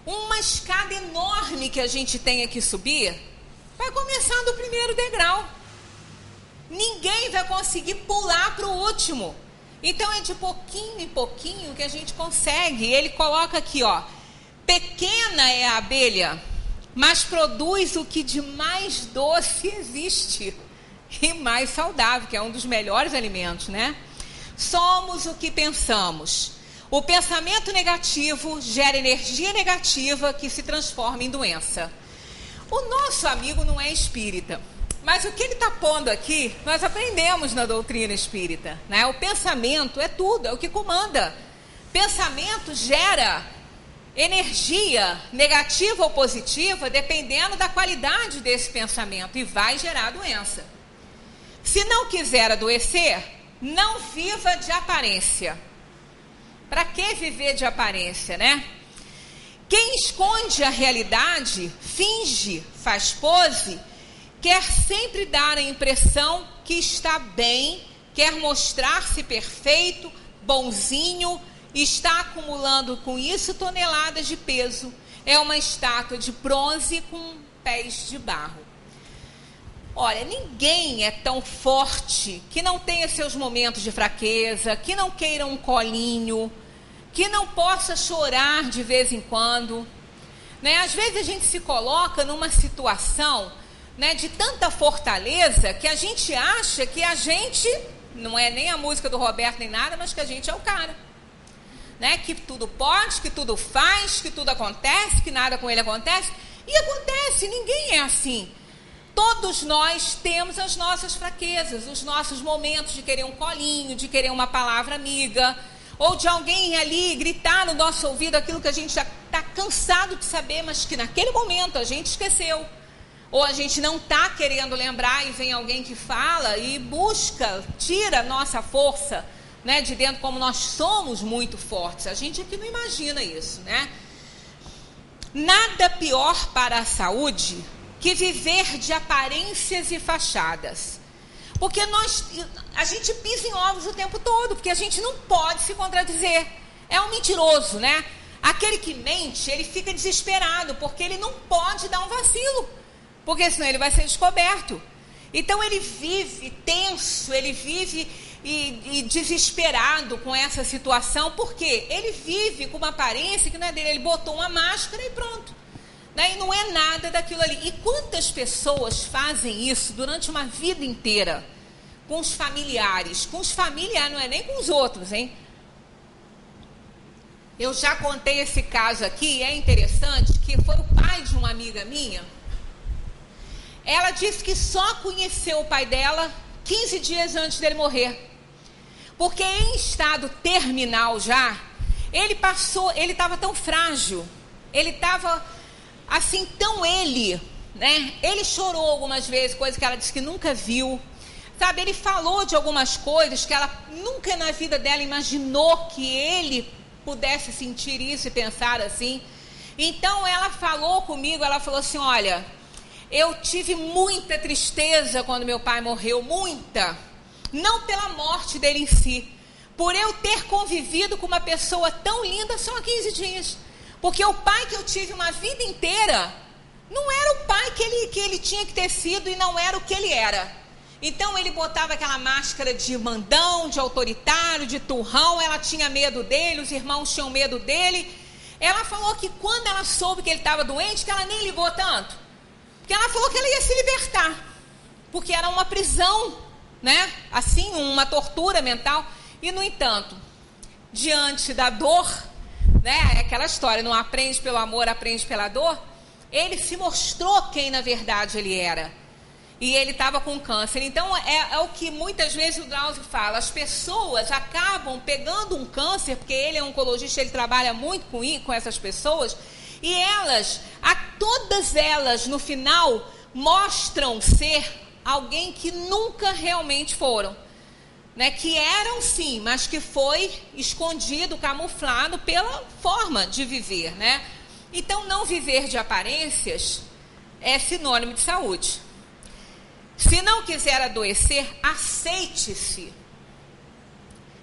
Uma escada enorme que a gente tem que subir, vai começar do primeiro degrau. Ninguém vai conseguir pular para o último. Então é de pouquinho em pouquinho que a gente consegue. Ele coloca aqui, ó, pequena é a abelha, mas produz o que de mais doce existe e mais saudável, que é um dos melhores alimentos, né? Somos o que pensamos. O pensamento negativo gera energia negativa que se transforma em doença. O nosso amigo não é espírita, mas o que ele está pondo aqui, nós aprendemos na doutrina espírita, né? O pensamento é tudo, é o que comanda. Pensamento gera energia negativa ou positiva, dependendo da qualidade desse pensamento, e vai gerar doença. Se não quiser adoecer, não viva de aparência. Para que viver de aparência, né? Quem esconde a realidade, finge, faz pose, quer sempre dar a impressão que está bem, quer mostrar-se perfeito, bonzinho, e está acumulando com isso toneladas de peso. É uma estátua de bronze com pés de barro. Olha, ninguém é tão forte que não tenha seus momentos de fraqueza, que não queira um colinho, que não possa chorar de vez em quando, né? Às vezes a gente se coloca numa situação, né, de tanta fortaleza que a gente acha que a gente, não é nem a música do Roberto nem nada, mas que a gente é o cara, né? Que tudo pode, que tudo faz, que tudo acontece, que nada com ele acontece. E acontece, ninguém é assim. Todos nós temos as nossas fraquezas, os nossos momentos de querer um colinho, de querer uma palavra amiga, ou de alguém ali gritar no nosso ouvido aquilo que a gente já está cansado de saber, mas que naquele momento a gente esqueceu. Ou a gente não está querendo lembrar e vem alguém que fala e busca, tira a nossa força, né, de dentro, como nós somos muito fortes. A gente aqui não imagina isso, né? Nada pior para a saúde que viver de aparências e fachadas. Porque a gente pisa em ovos o tempo todo, porque a gente não pode se contradizer. É um mentiroso, né? Aquele que mente, ele fica desesperado, porque ele não pode dar um vacilo, porque senão ele vai ser descoberto. Então ele vive tenso, ele vive e desesperado com essa situação, porque ele vive com uma aparência que não é dele. Ele botou uma máscara e pronto, né? E não é nada daquilo ali. E quantas pessoas fazem isso durante uma vida inteira? Com os familiares, não é nem com os outros, hein? Eu já contei esse caso aqui, e é interessante, que foi o pai de uma amiga minha. Ela disse que só conheceu o pai dela 15 dias antes dele morrer. Porque em estado terminal já, ele estava tão frágil, ele estava assim, né? Ele chorou algumas vezes, coisa que ela disse que nunca viu. Sabe, ele falou de algumas coisas que ela nunca na vida dela imaginou que ele pudesse sentir isso e pensar assim. Então ela falou comigo, ela falou assim, olha, eu tive muita tristeza quando meu pai morreu, muita. Não pela morte dele em si, por eu ter convivido com uma pessoa tão linda só há 15 dias. Porque o pai que eu tive uma vida inteira não era o pai que ele tinha que ter sido e não era o que ele era. Então ele botava aquela máscara de mandão, de autoritário, de turrão, ela tinha medo dele, os irmãos tinham medo dele. Ela falou que quando ela soube que ele estava doente, que ela nem ligou tanto. Porque ela falou que ela ia se libertar. Porque era uma prisão, né? Assim, uma tortura mental. E, no entanto, diante da dor, né? Aquela história, não aprende pelo amor, aprende pela dor. Ele se mostrou quem, na verdade, ele era. E ele estava com câncer. Então, é o que muitas vezes o Drauzio fala. As pessoas acabam pegando um câncer, porque ele é oncologista, ele trabalha muito com essas pessoas. E todas elas, no final, mostram ser alguém que nunca realmente foram. Né? Que eram, sim, mas que foi escondido, camuflado pela forma de viver. Né? Então, não viver de aparências é sinônimo de saúde. Se não quiser adoecer, aceite-se.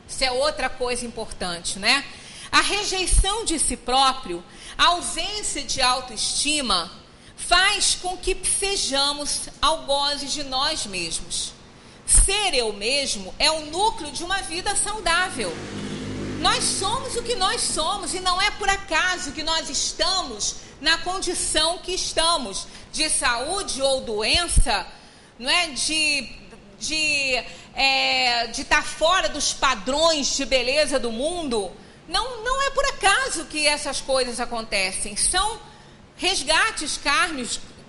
Isso é outra coisa importante, né? A rejeição de si próprio, a ausência de autoestima, faz com que sejamos algozes de nós mesmos. Ser eu mesmo é o núcleo de uma vida saudável. Nós somos o que nós somos e não é por acaso que nós estamos na condição que estamos, de saúde ou doença, não é? De estar fora dos padrões de beleza do mundo. Não é por acaso que essas coisas acontecem. São resgates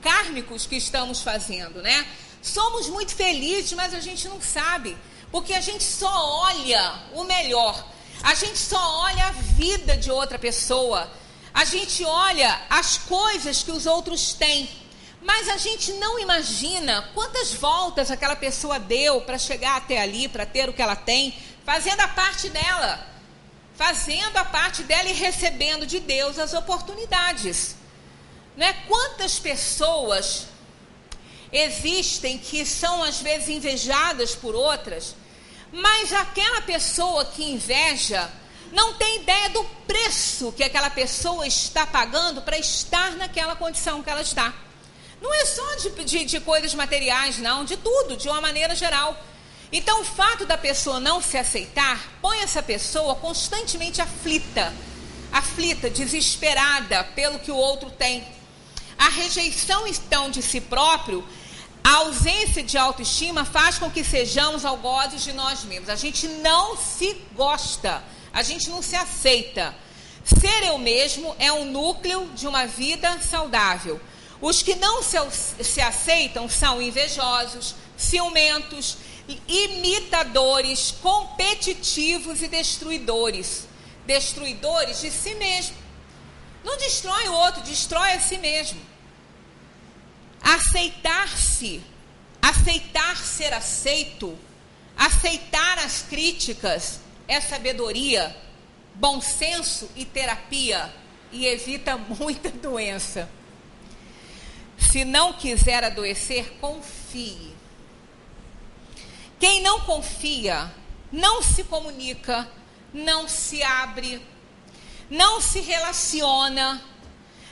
kármicos que estamos fazendo, né? Somos muito felizes, mas a gente não sabe. Porque a gente só olha o melhor. A gente só olha a vida de outra pessoa. A gente olha as coisas que os outros têm. Mas a gente não imagina quantas voltas aquela pessoa deu para chegar até ali, para ter o que ela tem, fazendo a parte dela. Fazendo a parte dela e recebendo de Deus as oportunidades. Né? Quantas pessoas existem que são às vezes invejadas por outras, mas aquela pessoa que inveja não tem ideia do preço que aquela pessoa está pagando para estar naquela condição que ela está. Não é só de coisas materiais, não, de tudo, de uma maneira geral. Então, o fato da pessoa não se aceitar, põe essa pessoa constantemente aflita, desesperada pelo que o outro tem. A rejeição, então, de si próprio, a ausência de autoestima faz com que sejamos algozes de nós mesmos. A gente não se gosta, a gente não se aceita. Ser eu mesmo é um núcleo de uma vida saudável. Os que não se aceitam são invejosos, ciumentos, imitadores, competitivos e destruidores. Destruidores de si mesmo. Não destrói o outro, destrói a si mesmo. Aceitar-se, aceitar ser aceito, aceitar as críticas é sabedoria, bom senso e terapia e evita muita doença. Se não quiser adoecer, confie. Quem não confia, não se comunica, não se abre, não se relaciona,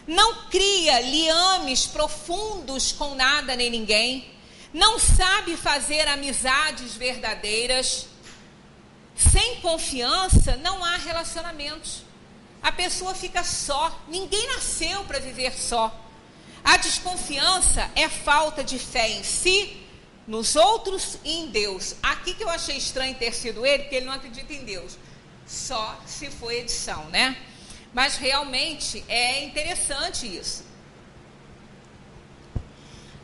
não cria liames profundos com nada nem ninguém, não sabe fazer amizades verdadeiras. Sem confiança, não há relacionamentos. A pessoa fica só. Ninguém nasceu para viver só. A desconfiança é falta de fé em si, nos outros e em Deus. Aqui que eu achei estranho ter sido ele, porque ele não acredita em Deus. Só se for edição, né? Mas realmente é interessante isso.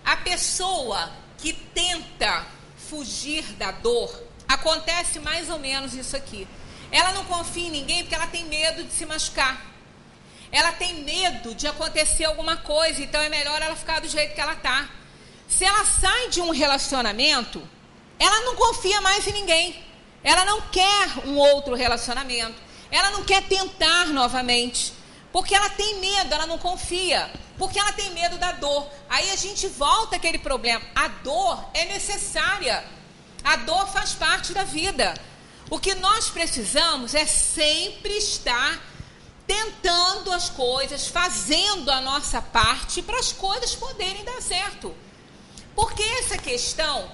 A pessoa que tenta fugir da dor, acontece mais ou menos isso aqui. Ela não confia em ninguém porque ela tem medo de se machucar. Ela tem medo de acontecer alguma coisa, então é melhor ela ficar do jeito que ela está. Se ela sai de um relacionamento, ela não confia mais em ninguém. Ela não quer um outro relacionamento. Ela não quer tentar novamente. Porque ela tem medo, ela não confia. Porque ela tem medo da dor. Aí a gente volta àquele problema. A dor é necessária. A dor faz parte da vida. O que nós precisamos é sempre estar tentando as coisas, fazendo a nossa parte para as coisas poderem dar certo. Porque essa questão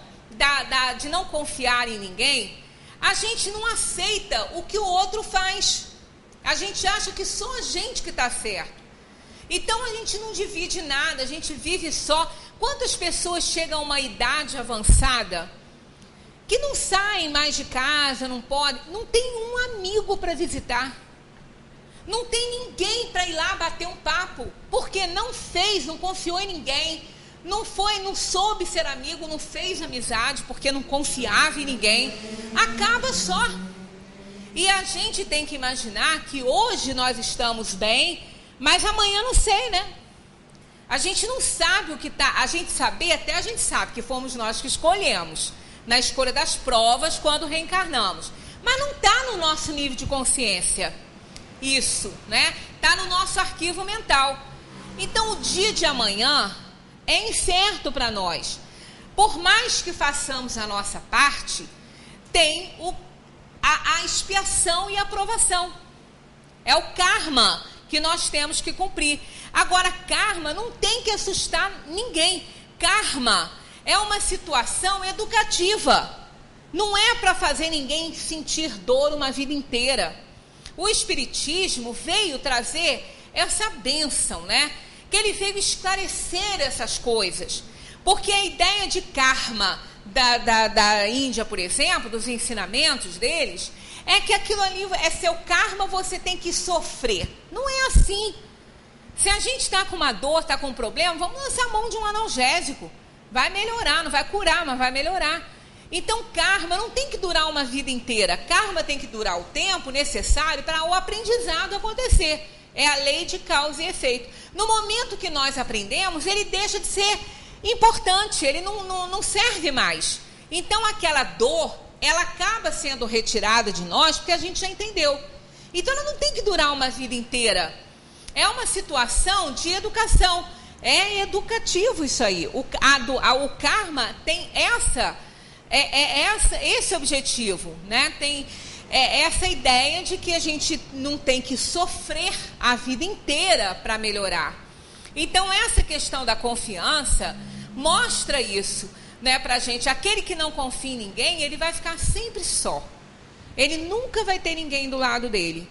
de não confiar em ninguém, a gente não aceita o que o outro faz. A gente acha que só a gente que está certo. Então a gente não divide nada, a gente vive só. Quantas pessoas chegam a uma idade avançada que não saem mais de casa, não podem, não tem um amigo para visitar, não tem ninguém para ir lá bater um papo, porque não fez, não confiou em ninguém, não soube ser amigo, não fez amizade, porque não confiava em ninguém, acaba só. E a gente tem que imaginar que hoje nós estamos bem, mas amanhã não sei, né? A gente não sabe o que está, a gente sabe que fomos nós que escolhemos, na escolha das provas quando reencarnamos. Mas não está no nosso nível de consciência. Isso, né? Está no nosso arquivo mental. Então o dia de amanhã é incerto para nós. Por mais que façamos a nossa parte, tem a expiação e a aprovação. É o karma que nós temos que cumprir. Agora, karma não tem que assustar ninguém. Karma é uma situação educativa. Não é para fazer ninguém sentir dor uma vida inteira. O Espiritismo veio trazer essa bênção, né? Que ele veio esclarecer essas coisas. Porque a ideia de karma da Índia, por exemplo, dos ensinamentos deles, é que aquilo ali é seu karma, você tem que sofrer. Não é assim. Se a gente está com uma dor, está com um problema, vamos lançar a mão de um analgésico. Vai melhorar, não vai curar, mas vai melhorar. Então, karma não tem que durar uma vida inteira. Karma tem que durar o tempo necessário para o aprendizado acontecer. É a lei de causa e efeito. No momento que nós aprendemos, ele deixa de ser importante, ele não serve mais. Então, aquela dor, ela acaba sendo retirada de nós porque a gente já entendeu. Então, ela não tem que durar uma vida inteira. É uma situação de educação. É educativo isso aí. O karma tem esse objetivo, né? Tem essa ideia de que a gente não tem que sofrer a vida inteira para melhorar. Então, essa questão da confiança mostra isso, né, para a gente. Aquele que não confia em ninguém, ele vai ficar sempre só. Ele nunca vai ter ninguém do lado dele.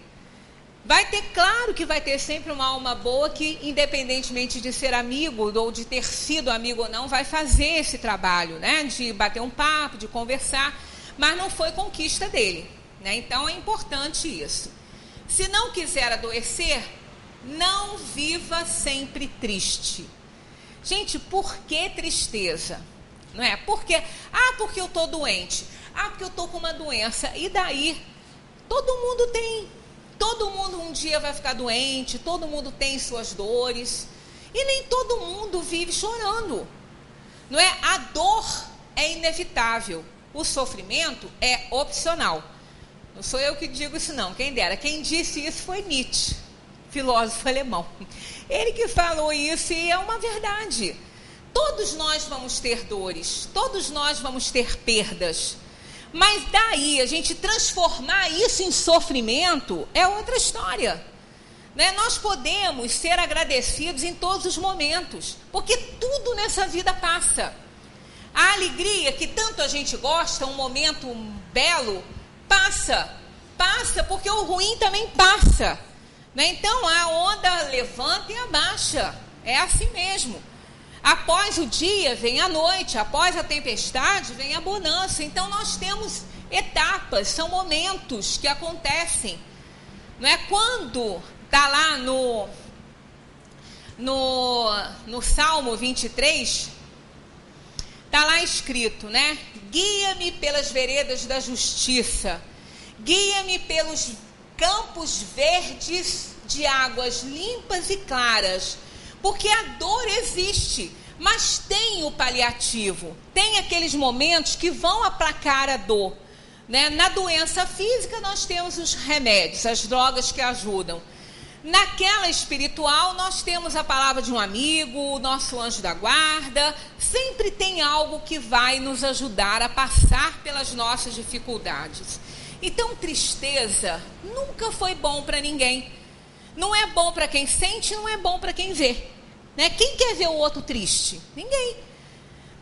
Vai ter, claro que vai ter sempre uma alma boa que, independentemente de ser amigo ou de ter sido amigo ou não, vai fazer esse trabalho, né, de bater um papo, de conversar, mas não foi conquista dele, né? Então é importante isso. Se não quiser adoecer, não viva sempre triste. Gente, por que tristeza? Não é? Porque eu estou doente. Porque eu estou com uma doença. E daí? Todo mundo tem. Todo mundo um dia vai ficar doente, todo mundo tem suas dores. E nem todo mundo vive chorando. Não é? A dor é inevitável. O sofrimento é opcional. Não sou eu que digo isso não, quem dera. Quem disse isso foi Nietzsche, filósofo alemão. Ele que falou isso e é uma verdade. Todos nós vamos ter dores, todos nós vamos ter perdas. Mas daí a gente transformar isso em sofrimento é outra história, né? Nós podemos ser agradecidos em todos os momentos, porque tudo nessa vida passa. A alegria que tanto a gente gosta, um momento belo, passa porque o ruim também passa, né? Então a onda levanta e abaixa, é assim mesmo. Após o dia vem a noite, após a tempestade vem a bonança. Então nós temos etapas, são momentos que acontecem. Não é? Quando está lá no Salmo 23, está lá escrito, né? Guia-me pelas veredas da justiça, guia-me pelos campos verdes de águas limpas e claras. Porque a dor existe, mas tem o paliativo. Tem aqueles momentos que vão aplacar a dor, né? Na doença física nós temos os remédios, as drogas que ajudam. Naquela espiritual nós temos a palavra de um amigo, o nosso anjo da guarda. Sempre tem algo que vai nos ajudar a passar pelas nossas dificuldades. Então, tristeza nunca foi bom para ninguém. Não é bom para quem sente, não é bom para quem vê. Né? Quem quer ver o outro triste? Ninguém.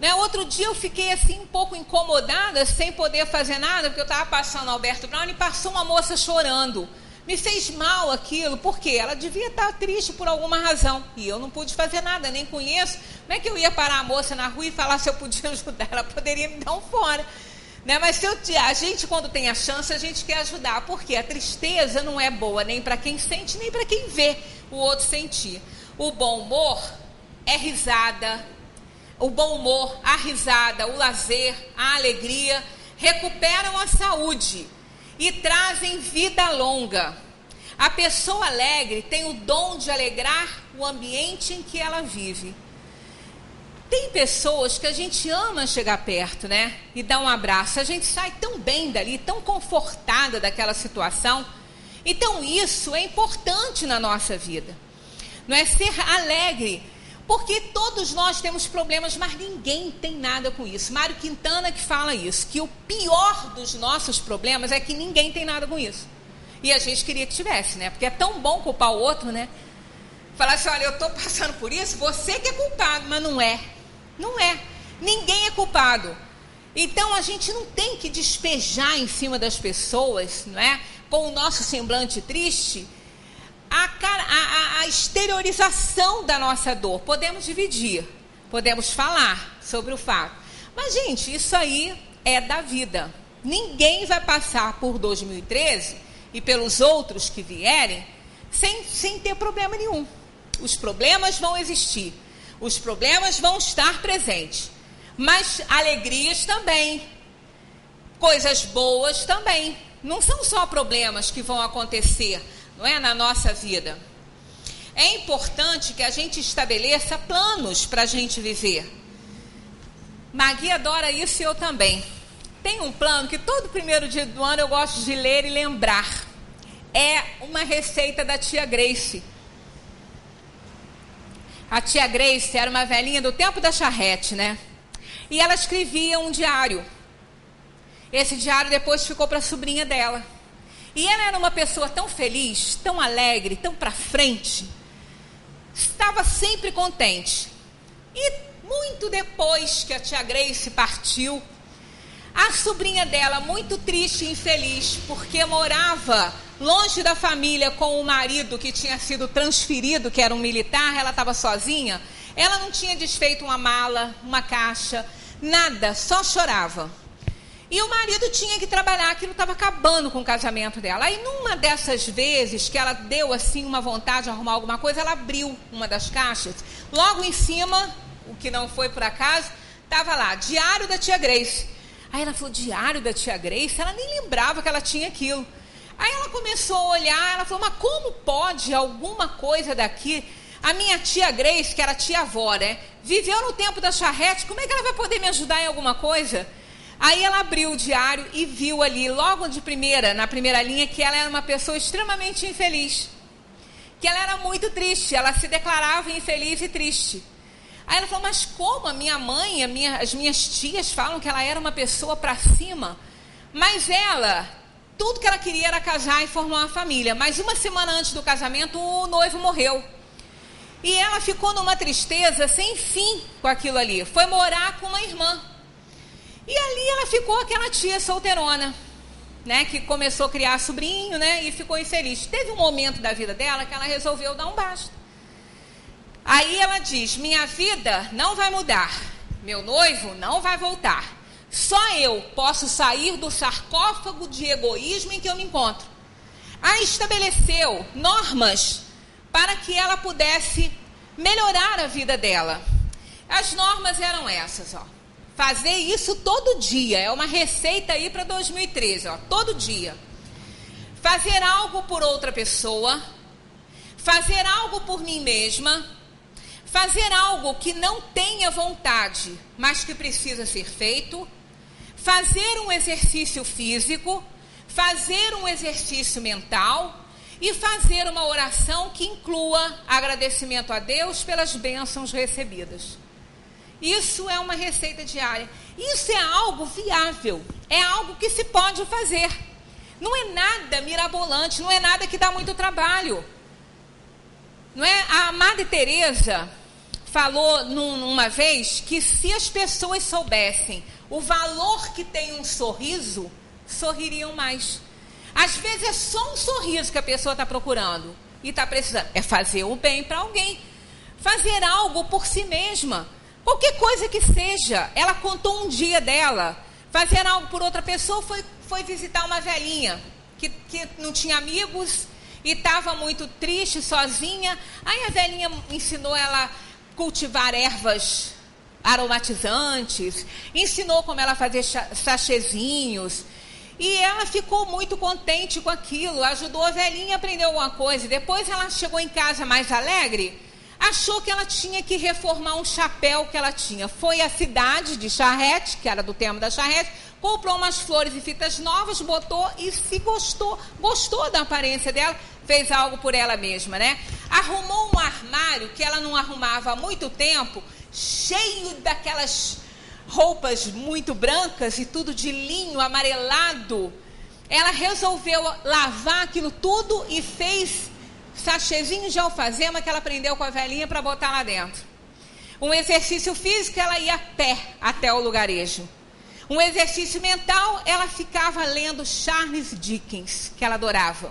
Né? Outro dia eu fiquei assim um pouco incomodada, sem poder fazer nada, porque eu estava passando Alberto Brown e passou uma moça chorando. Me fez mal aquilo, porque ela devia estar triste por alguma razão. E eu não pude fazer nada, nem conheço. Como é que eu ia parar a moça na rua e falar se eu podia ajudar? Ela poderia me dar um fora. Né? Mas a gente, quando tem a chance, a gente quer ajudar. Porque a tristeza não é boa nem para quem sente, nem para quem vê o outro sentir. O bom humor é risada. O bom humor, a risada, o lazer, a alegria recuperam a saúde e trazem vida longa. A pessoa alegre tem o dom de alegrar o ambiente em que ela vive. Tem pessoas que a gente ama chegar perto, né? E dar um abraço. A gente sai tão bem dali, tão confortada daquela situação. Então isso é importante na nossa vida. Não é ser alegre, porque todos nós temos problemas, mas ninguém tem nada com isso. Mário Quintana que fala isso, que o pior dos nossos problemas é que ninguém tem nada com isso. E a gente queria que tivesse, né? Porque é tão bom culpar o outro, né? Falar assim, olha, eu estou passando por isso, você que é culpado, mas não é. Não é. Ninguém é culpado. Então a gente não tem que despejar em cima das pessoas, não é? Com o nosso semblante triste, a exteriorização da nossa dor. Podemos dividir, podemos falar sobre o fato. Mas, gente, isso aí é da vida. Ninguém vai passar por 2013 e pelos outros que vierem sem ter problema nenhum. Os problemas vão existir, os problemas vão estar presentes, mas alegrias também, coisas boas também. Não são só problemas que vão acontecer, não é, na nossa vida. É importante que a gente estabeleça planos para a gente viver. Magui adora isso e eu também. Tem um plano que todo primeiro dia do ano eu gosto de ler e lembrar. É uma receita da tia Grace. A tia Grace era uma velhinha do tempo da charrete, né? E ela escrevia um diário. Esse diário depois ficou para a sobrinha dela. E ela era uma pessoa tão feliz, tão alegre, tão para frente. Estava sempre contente. E muito depois que a tia Grace partiu, a sobrinha dela, muito triste e infeliz, porque morava longe da família com o marido que tinha sido transferido, que era um militar, ela estava sozinha. Ela não tinha desfeito uma mala, uma caixa, nada, só chorava. E o marido tinha que trabalhar, aquilo estava acabando com o casamento dela. Aí, numa dessas vezes que ela deu assim uma vontade de arrumar alguma coisa, ela abriu uma das caixas. Logo em cima, o que não foi por acaso, estava lá, Diário da tia Grace. Aí ela falou, Diário da tia Grace? Ela nem lembrava que ela tinha aquilo. Aí ela começou a olhar, ela falou, mas como pode alguma coisa daqui? A minha tia Grace, que era tia-avó, né? Viveu no tempo da charrete, como é que ela vai poder me ajudar em alguma coisa? Aí ela abriu o diário e viu ali, logo de primeira, na primeira linha, que ela era uma pessoa extremamente infeliz. Que ela era muito triste, ela se declarava infeliz e triste. Aí ela falou, mas como a minha mãe, as minhas tias falam que ela era uma pessoa para cima, mas ela, tudo que ela queria era casar e formar uma família. Mas uma semana antes do casamento, o noivo morreu. E ela ficou numa tristeza sem fim com aquilo ali. Foi morar com uma irmã. E ali ela ficou aquela tia solteirona, né, que começou a criar sobrinho, né, e ficou infeliz. Teve um momento da vida dela que ela resolveu dar um basta. Aí ela diz, minha vida não vai mudar, meu noivo não vai voltar. Só eu posso sair do sarcófago de egoísmo em que eu me encontro. Aí estabeleceu normas para que ela pudesse melhorar a vida dela. As normas eram essas, ó. Fazer isso todo dia, é uma receita aí para 2013, ó, todo dia. Fazer algo por outra pessoa, fazer algo por mim mesma, fazer algo que não tenha vontade, mas que precisa ser feito, fazer um exercício físico, fazer um exercício mental e fazer uma oração que inclua agradecimento a Deus pelas bênçãos recebidas. Isso é uma receita diária. Isso é algo viável, é algo que se pode fazer. Não é nada mirabolante, não é nada que dá muito trabalho. Não é? A Madre Teresa falou numa vez que se as pessoas soubessem o valor que tem um sorriso, sorririam mais. Às vezes é só um sorriso que a pessoa está procurando e está precisando. É fazer o bem para alguém. Fazer algo por si mesma. Qualquer coisa que seja. Ela contou um dia dela. Fazer algo por outra pessoa foi visitar uma velhinha que não tinha amigos e estava muito triste, sozinha. Aí a velhinha ensinou ela a cultivar ervas aromatizantes, ensinou como ela fazer sachêzinhos. E ela ficou muito contente com aquilo, ajudou a velhinha a aprender alguma coisa. Depois ela chegou em casa mais alegre, achou que ela tinha que reformar um chapéu que ela tinha. Foi à cidade de charrete, que era do tema da charrete, comprou umas flores e fitas novas, botou e se gostou da aparência dela, fez algo por ela mesma, né? Arrumou um armário que ela não arrumava há muito tempo, cheio daquelas roupas muito brancas e tudo de linho amarelado. Ela resolveu lavar aquilo tudo e fez sachêzinho de alfazema que ela aprendeu com a velhinha para botar lá dentro. Um exercício físico, ela ia a pé até o lugarejo. Um exercício mental, ela ficava lendo Charles Dickens, que ela adorava.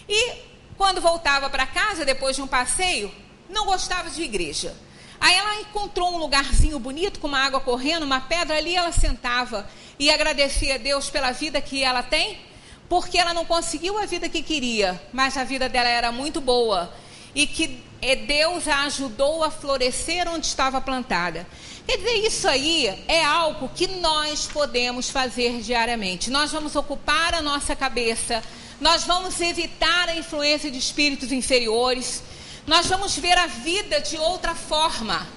E quando voltava para casa, depois de um passeio, não gostava de igreja. Aí ela encontrou um lugarzinho bonito, com uma água correndo, uma pedra ali, ela sentava e agradecia a Deus pela vida que ela tem, porque ela não conseguiu a vida que queria, mas a vida dela era muito boa e que Deus a ajudou a florescer onde estava plantada. Quer dizer, isso aí é algo que nós podemos fazer diariamente. Nós vamos ocupar a nossa cabeça, nós vamos evitar a influência de espíritos inferiores, nós vamos ver a vida de outra forma.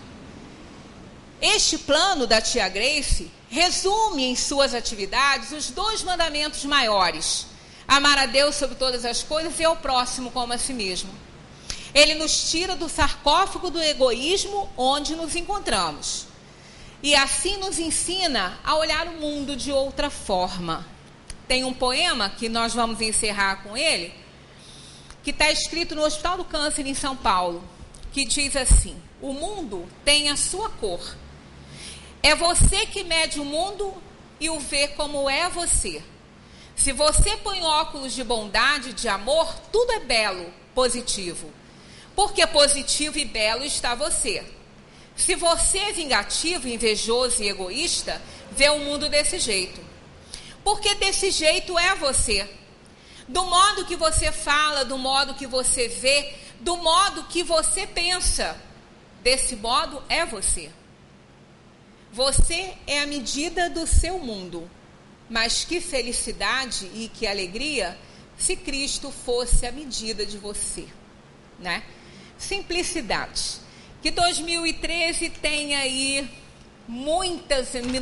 Este plano da tia Grace resume em suas atividades os 2 mandamentos maiores: amar a Deus sobre todas as coisas e ao próximo como a si mesmo. Ele nos tira do sarcófago do egoísmo onde nos encontramos. E assim nos ensina a olhar o mundo de outra forma. Tem um poema que nós vamos encerrar com ele, que está escrito no Hospital do Câncer em São Paulo, que diz assim: o mundo tem a sua cor. É você que mede o mundo e o vê como é você. Se você põe óculos de bondade, de amor, tudo é belo, positivo. Porque positivo e belo está você. Se você é vingativo, invejoso e egoísta, vê o mundo desse jeito. Porque desse jeito é você. Do modo que você fala, do modo que você vê, do modo que você pensa, desse modo é você. Você é a medida do seu mundo. Mas que felicidade e que alegria se Cristo fosse a medida de você, né? Simplicidade. Que 2013 tenha aí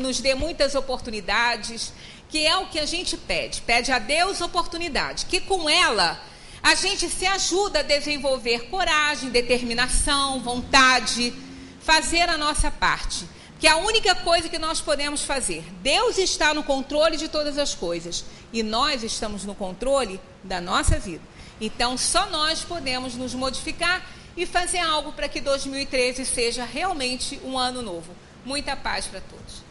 nos dê muitas oportunidades, que é o que a gente pede a Deus oportunidade, que com ela a gente se ajuda a desenvolver coragem, determinação, vontade, fazer a nossa parte, que é a única coisa que nós podemos fazer. Deus está no controle de todas as coisas e nós estamos no controle da nossa vida. Então só nós podemos nos modificar e fazer algo para que 2013 seja realmente um ano novo. Muita paz para todos.